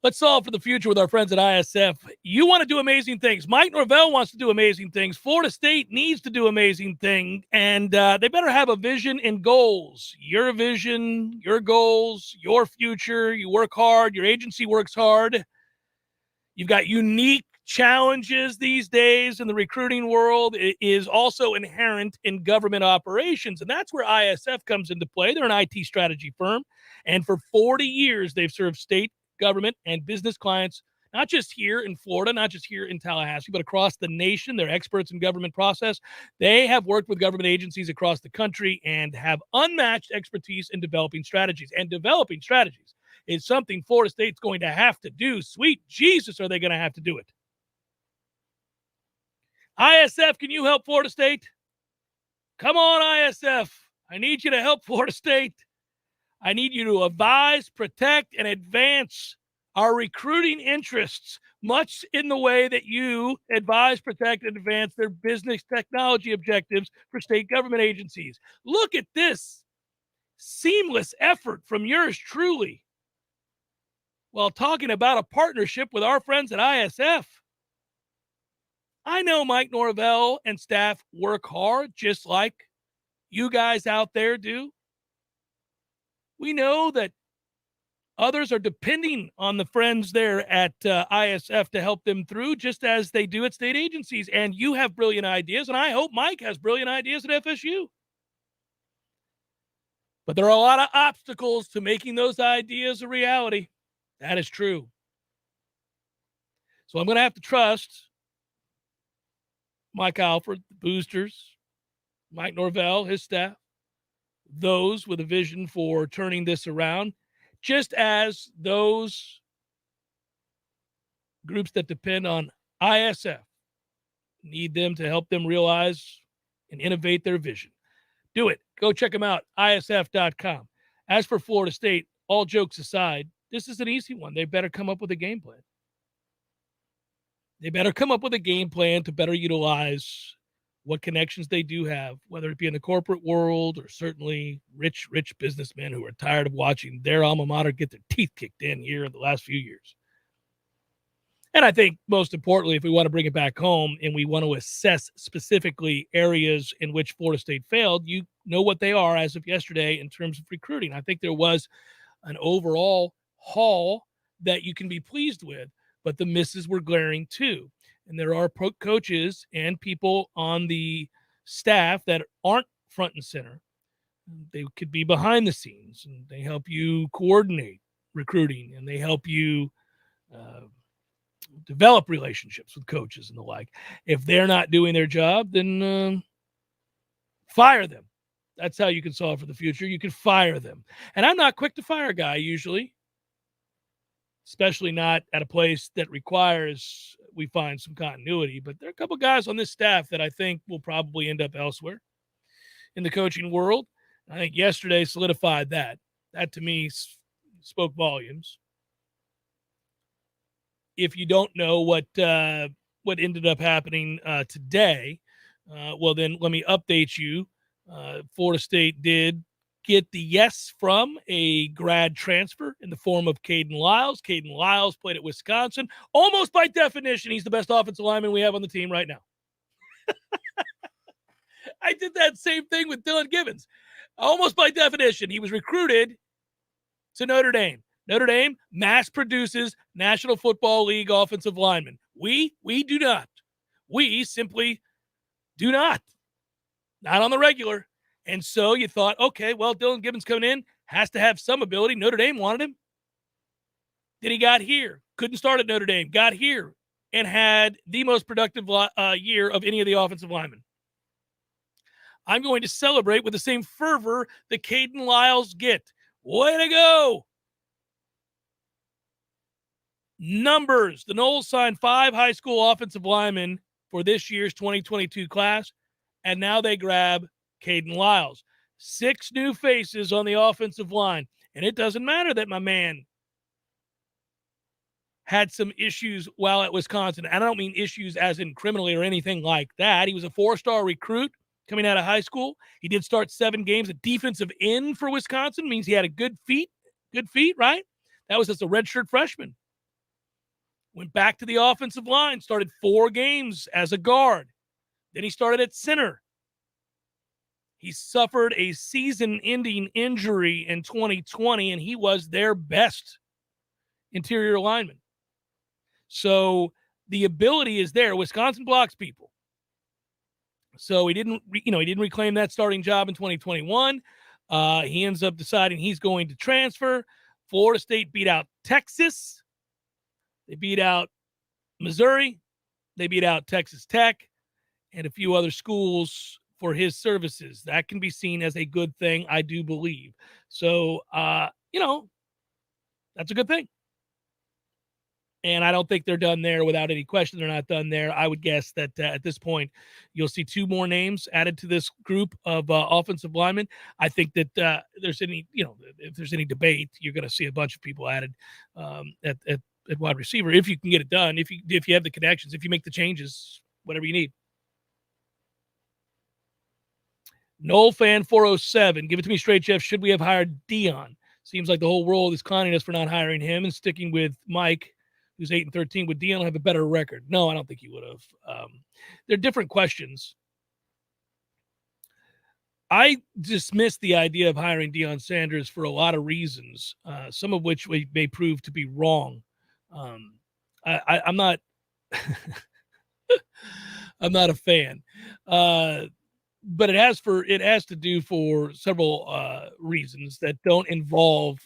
Let's solve for the future with our friends at ISF. You want to do amazing things. Mike Norvell wants to do amazing things. Florida State needs to do amazing things, and they better have a vision and goals. Your vision, your goals, your future. You work hard. Your agency works hard. You've got unique challenges these days in the recruiting world. It is also inherent in government operations, and that's where ISF comes into play. They're an IT strategy firm, and for 40 years, they've served state, government, and business clients, not just here in Florida, not just here in Tallahassee, but across the nation. They're experts in government process. They have worked with government agencies across the country and have unmatched expertise in developing strategies. And developing strategies is something Florida State's going to have to do. Sweet Jesus, are they going to have to do it? ISF, can you help Florida State? Come on, ISF. I need you to help Florida State. I need you to advise, protect, and advance our recruiting interests, much in the way that you advise, protect, and advance their business technology objectives for state government agencies. Look at this seamless effort from yours truly while talking about a partnership with our friends at ISF. I know Mike Norvell and staff work hard just like you guys out there do. We know that others are depending on the friends there at ISF to help them through, just as they do at state agencies. And you have brilliant ideas, and I hope Mike has brilliant ideas at FSU. But there are a lot of obstacles to making those ideas a reality. That is true. So I'm going to have to trust Mike Alford, the boosters, Mike Norvell, his staff, those with a vision for turning this around, just as those groups that depend on ISF need them to help them realize and innovate their vision. Do it. Go check them out, isf.com. As for Florida State, all jokes aside, this is an easy one. They better come up with a game plan. They better come up with a game plan to better utilize what connections they do have, whether it be in the corporate world or certainly rich businessmen who are tired of watching their alma mater get their teeth kicked in here in the last few years. And I think most importantly, if we want to bring it back home and we want to assess specifically areas in which Florida State failed, you know what they are as of yesterday in terms of recruiting. I think there was an overall haul that you can be pleased with, but the misses were glaring too. And there are coaches and people on the staff that aren't front and center. They could be behind the scenes, and they help you coordinate recruiting, and they help you develop relationships with coaches and the like. If they're not doing their job, then fire them. That's how you can solve for the future. You can fire them. And I'm not quick to fire a guy usually, especially not at a place that requires we find some continuity. But there are a couple guys on this staff that I think will probably end up elsewhere in the coaching world. I think yesterday solidified that. That to me spoke volumes. If you don't know what ended up happening today, well, then let me update you Florida State did get the yes from a grad transfer in the form of Kayden Lyles. Kayden Lyles played at Wisconsin. Almost by definition, he's the best offensive lineman we have on the team right now. I did that same thing with Dylan Gibbons. Almost by definition, he was recruited to Notre Dame. Notre Dame mass produces National Football League offensive linemen. We do not. We simply do not. Not on the regular. And so you thought, okay, well, Dylan Gibbons coming in has to have some ability. Notre Dame wanted him. Then he got here. Couldn't start at Notre Dame. Got here and had the most productive year of any of the offensive linemen. I'm going to celebrate with the same fervor that Kayden Lyles get. Way to go. Numbers. The Noles signed 5 high school offensive linemen for this year's 2022 class, and now they grab Kayden Lyles. 6 new faces on the offensive line, and it doesn't matter that my man had some issues while at Wisconsin. And I don't mean issues as in criminally or anything like that. He was a 4-star recruit coming out of high school. He did start 7 games at defensive end for Wisconsin. Means he had a good feet, right? That was as a redshirt freshman. Went back to the offensive line, started 4 games as a guard. Then he started at center. He suffered a season-ending injury in 2020, and he was their best interior lineman. So the ability is there. Wisconsin blocks people. So he didn't reclaim that starting job in 2021. He ends up deciding he's going to transfer. Florida State beat out Texas. They beat out Missouri. They beat out Texas Tech and a few other schools for his services. That can be seen as a good thing, I do believe. So, that's a good thing. And I don't think they're done there without any question. They're not done there. I would guess that at this point, you'll see 2 more names added to this group of offensive linemen. I think that if there's any debate, you're going to see a bunch of people added at wide receiver if you can get it done. If you have the connections, if you make the changes, whatever you need. Nole fan 407, give it to me straight, Jeff. Should we have hired Dion? Seems like the whole world is conning us for not hiring him and sticking with Mike, who's 8-13. Would Dion have a better record? No, I don't think he would have. They're different questions. I dismiss the idea of hiring Deion Sanders for a lot of reasons, some of which may prove to be wrong. I'm not I'm not a fan. But it has to do for several reasons that don't involve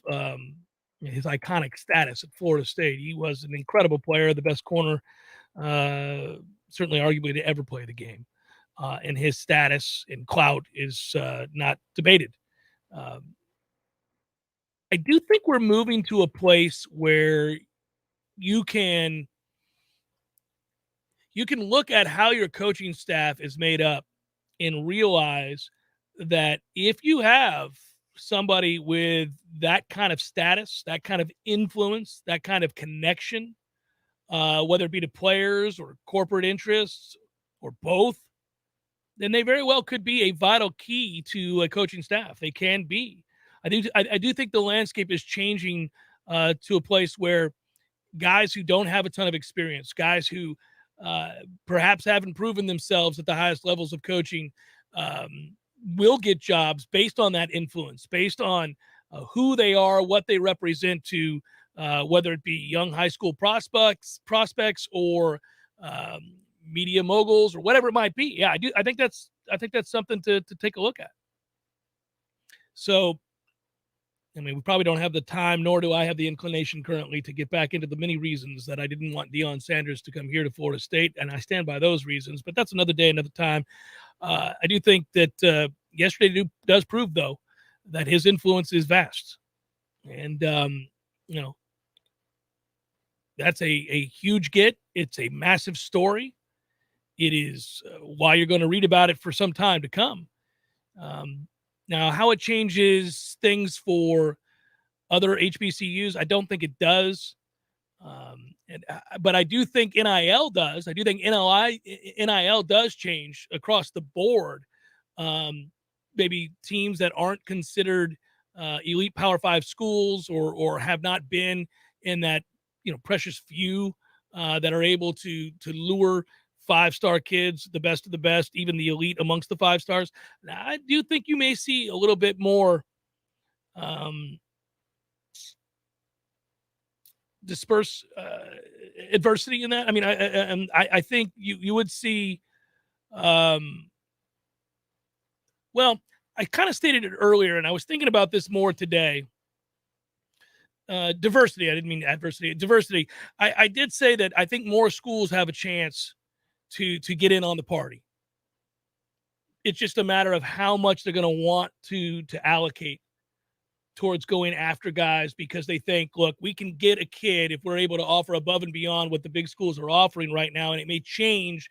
his iconic status at Florida State. He was an incredible player, the best corner, certainly arguably to ever play the game. And his status and clout is not debated. I do think we're moving to a place where you can look at how your coaching staff is made up and realize that if you have somebody with that kind of status, that kind of influence, that kind of connection, whether it be to players or corporate interests or both, then they very well could be a vital key to a coaching staff. They can be. I do think the landscape is changing to a place where guys who don't have a ton of experience, guys who perhaps haven't proven themselves at the highest levels of coaching, will get jobs based on that influence, based on who they are, what they represent to whether it be young high school prospects or media moguls or whatever it might be. Yeah, I think that's something to take a look at. So, I mean, we probably don't have the time, nor do I have the inclination currently to get back into the many reasons that I didn't want Deion Sanders to come here to Florida State, and I stand by those reasons, but that's another day, another time. I do think that yesterday does prove, though, that his influence is vast. And, that's a huge get. It's a massive story. It is why you're going to read about it for some time to come. Now, how it changes things for other HBCUs, I don't think it does. But I do think NIL does. I do think NIL does change across the board maybe teams that aren't considered elite Power 5 schools or have not been in that, precious few that are able to lure 5-star kids, the best of the best, even the elite amongst the 5 stars. Now, I do think you may see a little bit more disperse adversity in that. I mean, I think you would see. Well, I kind of stated it earlier, and I was thinking about this more today. Diversity. I didn't mean adversity. Diversity. I did say that I think more schools have a chance to get in on the party. It's just a matter of how much they're going to want to allocate towards going after guys, because they think, look, we can get a kid if we're able to offer above and beyond what the big schools are offering right now, and it may change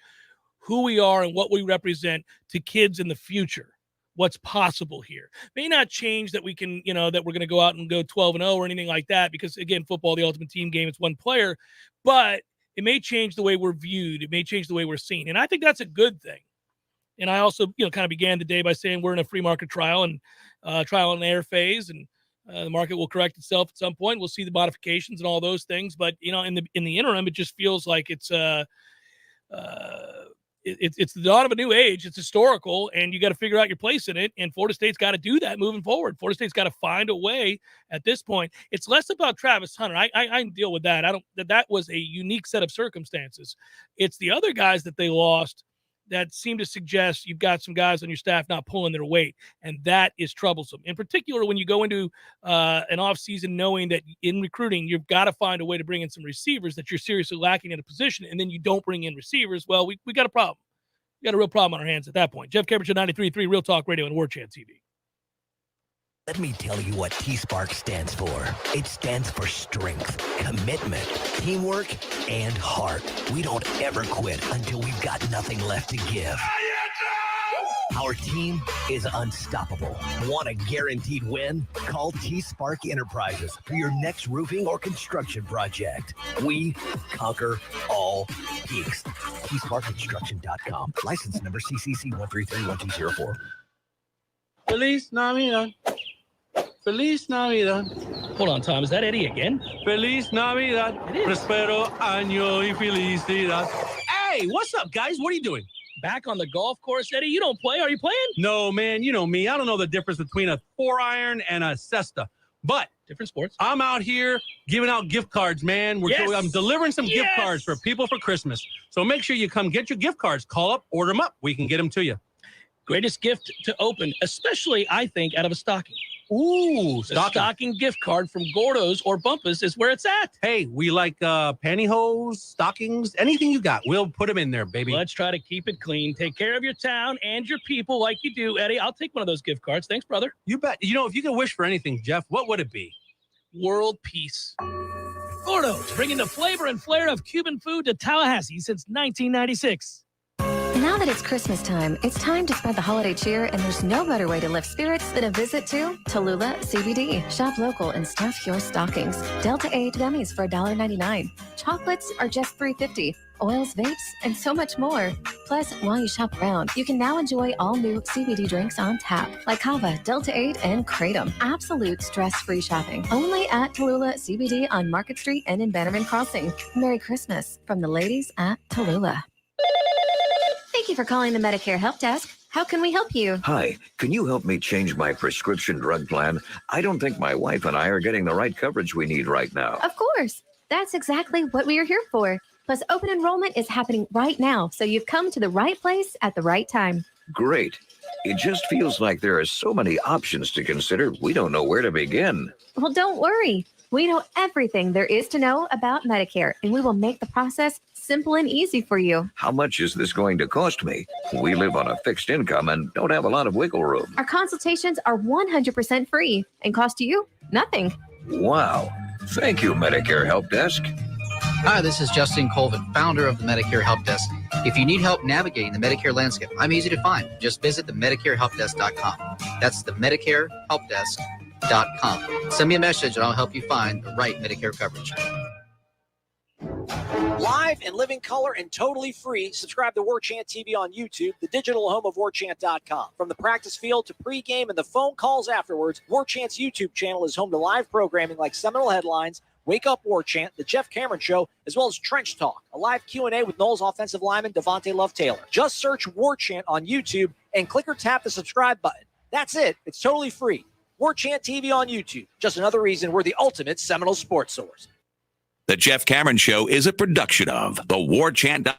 who we are and what we represent to kids in the future. What's possible here may not change that we can, that we're going to go out and go 12-0 or anything like that, because again, football, the ultimate team game, it's one player, but it may change the way we're viewed. It may change the way we're seen. And I think that's a good thing. And I also, kind of began the day by saying we're in a free market trial and trial and error phase, and the market will correct itself at some point. We'll see the modifications and all those things. But, in the interim, it just feels like it's the dawn of a new age. It's historical, and you got to figure out your place in it. And Florida State's got to do that moving forward. Florida State's got to find a way at this point. It's less about Travis Hunter. I deal with that. That was a unique set of circumstances. It's the other guys that they lost that seem to suggest you've got some guys on your staff not pulling their weight, and that is troublesome. In particular, when you go into an offseason knowing that in recruiting, you've got to find a way to bring in some receivers that you're seriously lacking in a position, and then you don't bring in receivers, well, we got a problem. We got a real problem on our hands at that point. Jeff Cameron, 93.3 Real Talk Radio and Warchant TV. Let me tell you what T-Spark stands for. It stands for strength, commitment, teamwork, and heart. We don't ever quit until we've got nothing left to give. Our team is unstoppable. Want a guaranteed win? Call T-Spark Enterprises for your next roofing or construction project. We conquer all peaks. T-SparkConstruction.com. License number CCC 1331204. Feliz Navidad. Feliz Navidad. Hold on, Tom. Is that Eddie again? Feliz Navidad. Prospero año y felicidad. Hey, what's up, guys? What are you doing? Back on the golf course, Eddie? You don't play. Are you playing? No, man. You know me. I don't know the difference between a 4-iron and a cesta. But different sports. I'm out here giving out gift cards, man. I'm delivering some gift cards for people for Christmas. So make sure you come get your gift cards. Call up, order them up. We can get them to you. Greatest gift to open, especially, I think, out of a stocking. Ooh, stocking gift card from Gordo's or Bumpus is where it's at. Hey, we like pantyhose, stockings, anything you got. We'll put them in there, baby. Let's try to keep it clean. Take care of your town and your people like you do, Eddie. I'll take one of those gift cards. Thanks, brother. You bet. If you could wish for anything, Jeff, what would it be? World peace. Gordo's, bringing the flavor and flair of Cuban food to Tallahassee since 1996. Now that it's Christmas time, it's time to spread the holiday cheer, and there's no better way to lift spirits than a visit to Tallulah CBD. Shop local and stuff your stockings. Delta 8 gummies for $1.99. Chocolates are just $3.50. Oils, vapes, and so much more. Plus, while you shop around, you can now enjoy all new CBD drinks on tap, like Kava, Delta 8, and Kratom. Absolute stress-free shopping. Only at Tallulah CBD on Market Street and in Bannerman Crossing. Merry Christmas from the ladies at Tallulah. Thank you for calling the Medicare Help Desk. How can we help you? Hi, can you help me change my prescription drug plan? I don't think my wife and I are getting the right coverage we need right now. Of course. That's exactly what we are here for. Plus, open enrollment is happening right now, so you've come to the right place at the right time. Great. It just feels like there are so many options to consider, we don't know where to begin. Well, don't worry. We know everything there is to know about Medicare, and we will make the process simple and easy for you. How much is this going to cost me? We live on a fixed income and don't have a lot of wiggle room. Our consultations are 100% free and cost you nothing. Wow. Thank you, Medicare Help Desk. Hi, this is Justin Colvin, founder of the Medicare Help Desk. If you need help navigating the Medicare landscape, I'm easy to find. Just visit the MedicareHelpDesk.com. That's the MedicareHelpDesk.com. Send me a message and I'll help you find the right Medicare coverage. Live and living color and totally free. Subscribe to Warchant TV on YouTube, the digital home of Warchant.com. From the practice field to pregame and the phone calls afterwards, Warchant's YouTube channel is home to live programming like Seminole Headlines, Wake Up Warchant, The Jeff Cameron Show, as well as Trench Talk, a live Q&A with Noles offensive lineman Devontae Love-Taylor. Just search Warchant on YouTube and click or tap the subscribe button. That's it. It's totally free. Warchant TV on YouTube. Just another reason we're the ultimate Seminole sports source. The Jeff Cameron Show is a production of the Warchant.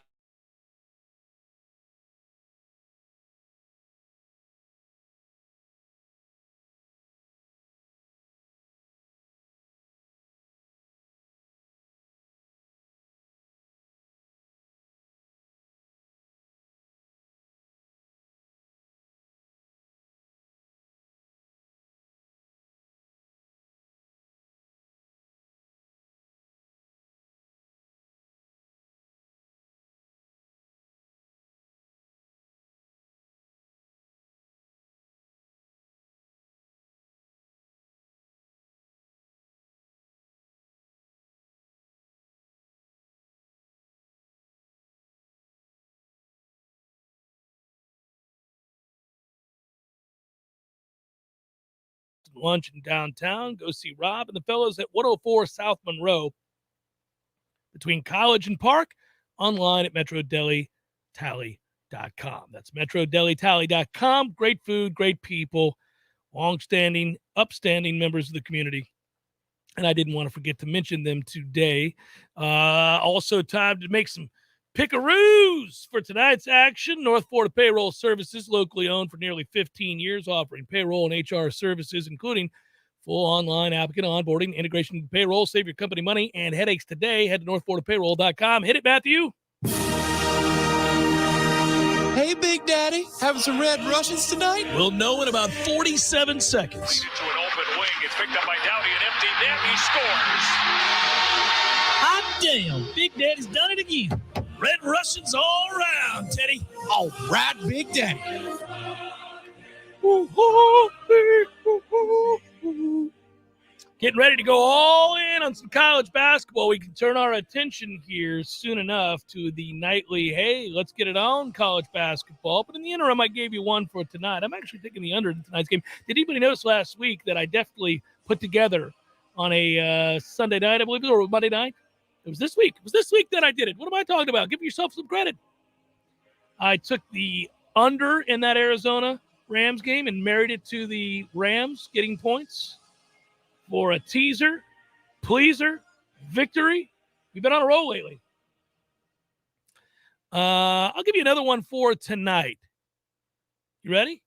Lunch in downtown. Go see Rob and the fellows at 104 South Monroe between College and Park, online at MetroDeliTally.com. That's MetroDeliTally.com. Great food, great people, long-standing, upstanding members of the community. And I didn't want to forget to mention them today. Also, time to make some pickaroos for tonight's action. North Florida Payroll Services, locally owned for nearly 15 years, offering payroll and HR services, including full online applicant onboarding, integration into payroll. Save your company money and headaches today. Head to northfloridapayroll.com. Hit it, Matthew. Hey, Big Daddy, having some Red Russians tonight? We'll know in about 47 seconds. To an open wing. It's picked up by Dowdy, an empty net. He scores. Hot damn. Big Daddy's done it again. Red Russians all around, Teddy. All right, Big Daddy. Getting ready to go all in on some college basketball. We can turn our attention here soon enough to the nightly, hey, let's get it on college basketball. But in the interim, I gave you one for tonight. I'm actually taking the under in tonight's game. Did anybody notice last week that I definitely put together on a Sunday night, I believe, or Monday night? It was this week. It was this week that I did it. What am I talking about? Give yourself some credit. I took the under in that Arizona Rams game and married it to the Rams getting points for a teaser, pleaser, victory. We've been on a roll lately. I'll give you another one for tonight. You ready?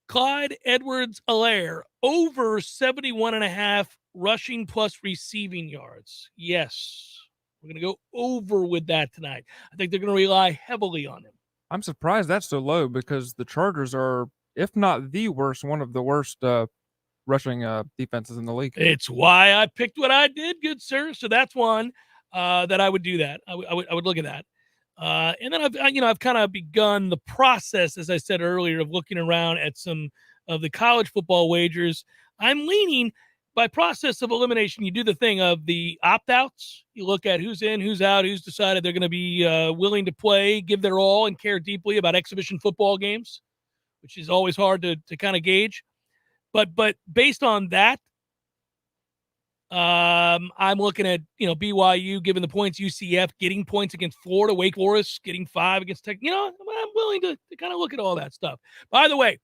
Clyde Edwards-Helaire over 71.5 rushing plus receiving yards. Yes, we're going to go over with that tonight. I think they're going to rely heavily on him. I'm surprised that's so low because the Chargers are, if not the worst, one of the worst rushing defenses in the league. It's why I picked what I did, good sir. So that's one that I would do that. I would look at that. And then I've kind of begun the process, as I said earlier, of looking around at some of the college football wagers. I'm leaning by process of elimination. You do the thing of the opt-outs. You look at who's in, who's out, who's decided they're going to be willing to play, give their all, and care deeply about exhibition football games, which is always hard to kind of gauge. But based on that, I'm looking at, BYU giving the points, UCF getting points against Florida, Wake Forest getting 5 against Tech. I'm willing to kind of look at all that stuff. By the way,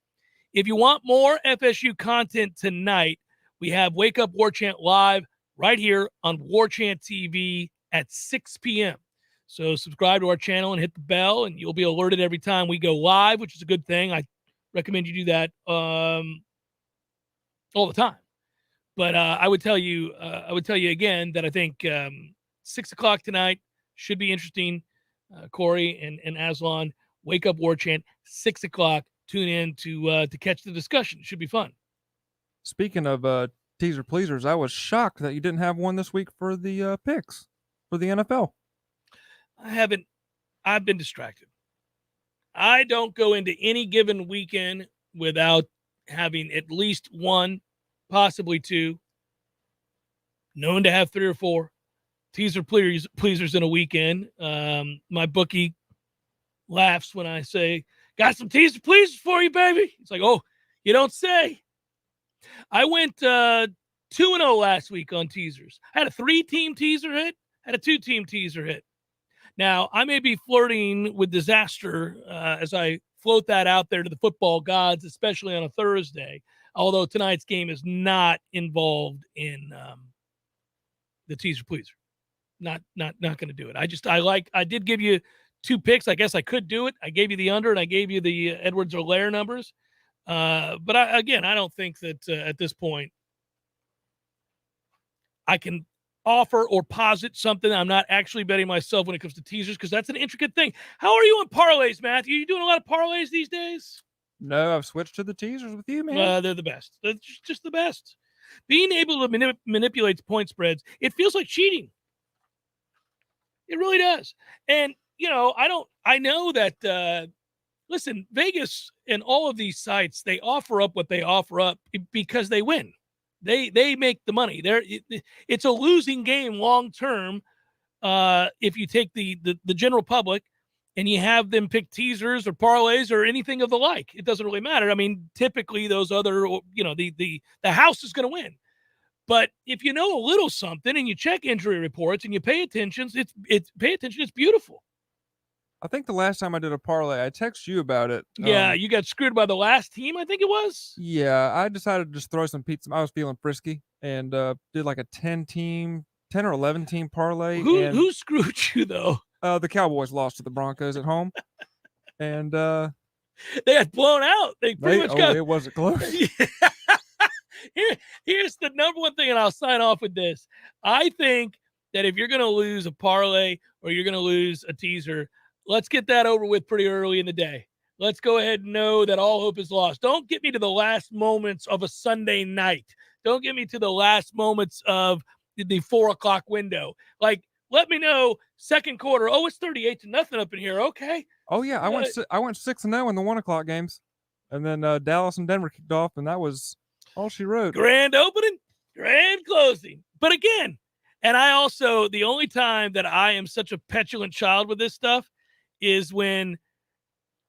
if you want more FSU content tonight, we have Wake Up Warchant live right here on Warchant TV at 6 p.m. So subscribe to our channel and hit the bell, and you'll be alerted every time we go live, which is a good thing. I recommend you do that all the time. But I would tell you again that I think 6 o'clock tonight should be interesting. Corey and Aslan, Wake Up Warchant, 6 o'clock. Tune in to catch the discussion. It should be fun. Speaking of teaser pleasers, I was shocked that you didn't have one this week for the picks for the NFL. I haven't. I've been distracted. I don't go into any given weekend without having at least one, possibly two, known to have 3 or 4 teaser pleasers in a weekend. My bookie laughs when I say, got some teaser pleasers for you, baby. It's like, oh, you don't say. I went 2-0 last week on teasers. I had a 3-team teaser hit, had a 2-team teaser hit. Now, I may be flirting with disaster as I float that out there to the football gods, especially on a Thursday, although tonight's game is not involved in the teaser pleaser. Not going to do it. I did give you 2 picks. I guess I could do it. I gave you the under and I gave you the Edwards-Helaire numbers. But I don't think that at this point I can offer or posit something. I'm not actually betting myself when it comes to teasers because that's an intricate thing. How are you on parlays, Matthew? You doing a lot of parlays these days? No, I've switched to the teasers with you, man. They're the best. They're just the best. Being able to manipulate point spreads, it feels like cheating. It really does. And, I know that, listen, Vegas and all of these sites, they offer up what they offer up because they win. They make the money. It's a losing game long term if you take the general public and you have them pick teasers or parlays or anything of the like. It doesn't really matter. I mean, typically those other, the house is going to win. But if you know a little something and you check injury reports and you pay attention, it's beautiful. I think the last time I did a parlay, I texted you about it. Yeah, you got screwed by the last team, I think it was. Yeah, I decided to just throw some pizza. I was feeling frisky and did like a 10 or 11 team parlay. Who screwed you though? The Cowboys lost to the Broncos at home, and they got blown out. It wasn't close. Yeah. Here's the number one thing, and I'll sign off with this. I think that if you're going to lose a parlay or you're going to lose a teaser, let's get that over with pretty early in the day. Let's go ahead and know that all hope is lost. Don't get me to the last moments of a Sunday night. Don't get me to the last moments of the 4:00 window. Like, let me know second quarter. Oh, it's 38-0 up in here. Okay. Oh yeah, I went 6-0 in the 1:00 games, and then Dallas and Denver kicked off, and that was all she wrote. Grand opening, grand closing. But again, and I also, the only time that I am such a petulant child with this stuff is when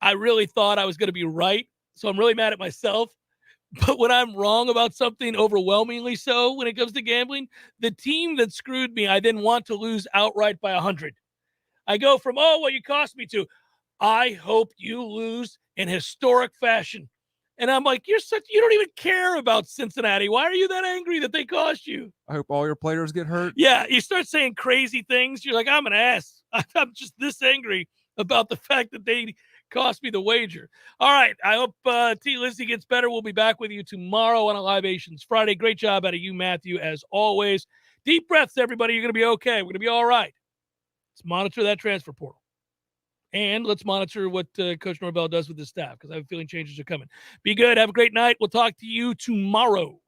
I really thought I was going to be right. So I'm really mad at myself. But when I'm wrong about something, overwhelmingly so when it comes to gambling, the team that screwed me, I then want to lose outright by 100. I go from, you cost me to, I hope you lose in historic fashion. And I'm like, you don't even care about Cincinnati. Why are you that angry that they cost you? I hope all your players get hurt. Yeah, you start saying crazy things. You're like, I'm an ass. I'm just this angry about the fact that they cost me the wager. All right, I hope T. Lizzie gets better. We'll be back with you tomorrow on a Libations Friday. Great job out of you, Matthew, as always. Deep breaths, everybody. You're going to be okay. We're going to be all right. Let's monitor that transfer portal. And let's monitor what Coach Norvell does with his staff because I have a feeling changes are coming. Be good. Have a great night. We'll talk to you tomorrow.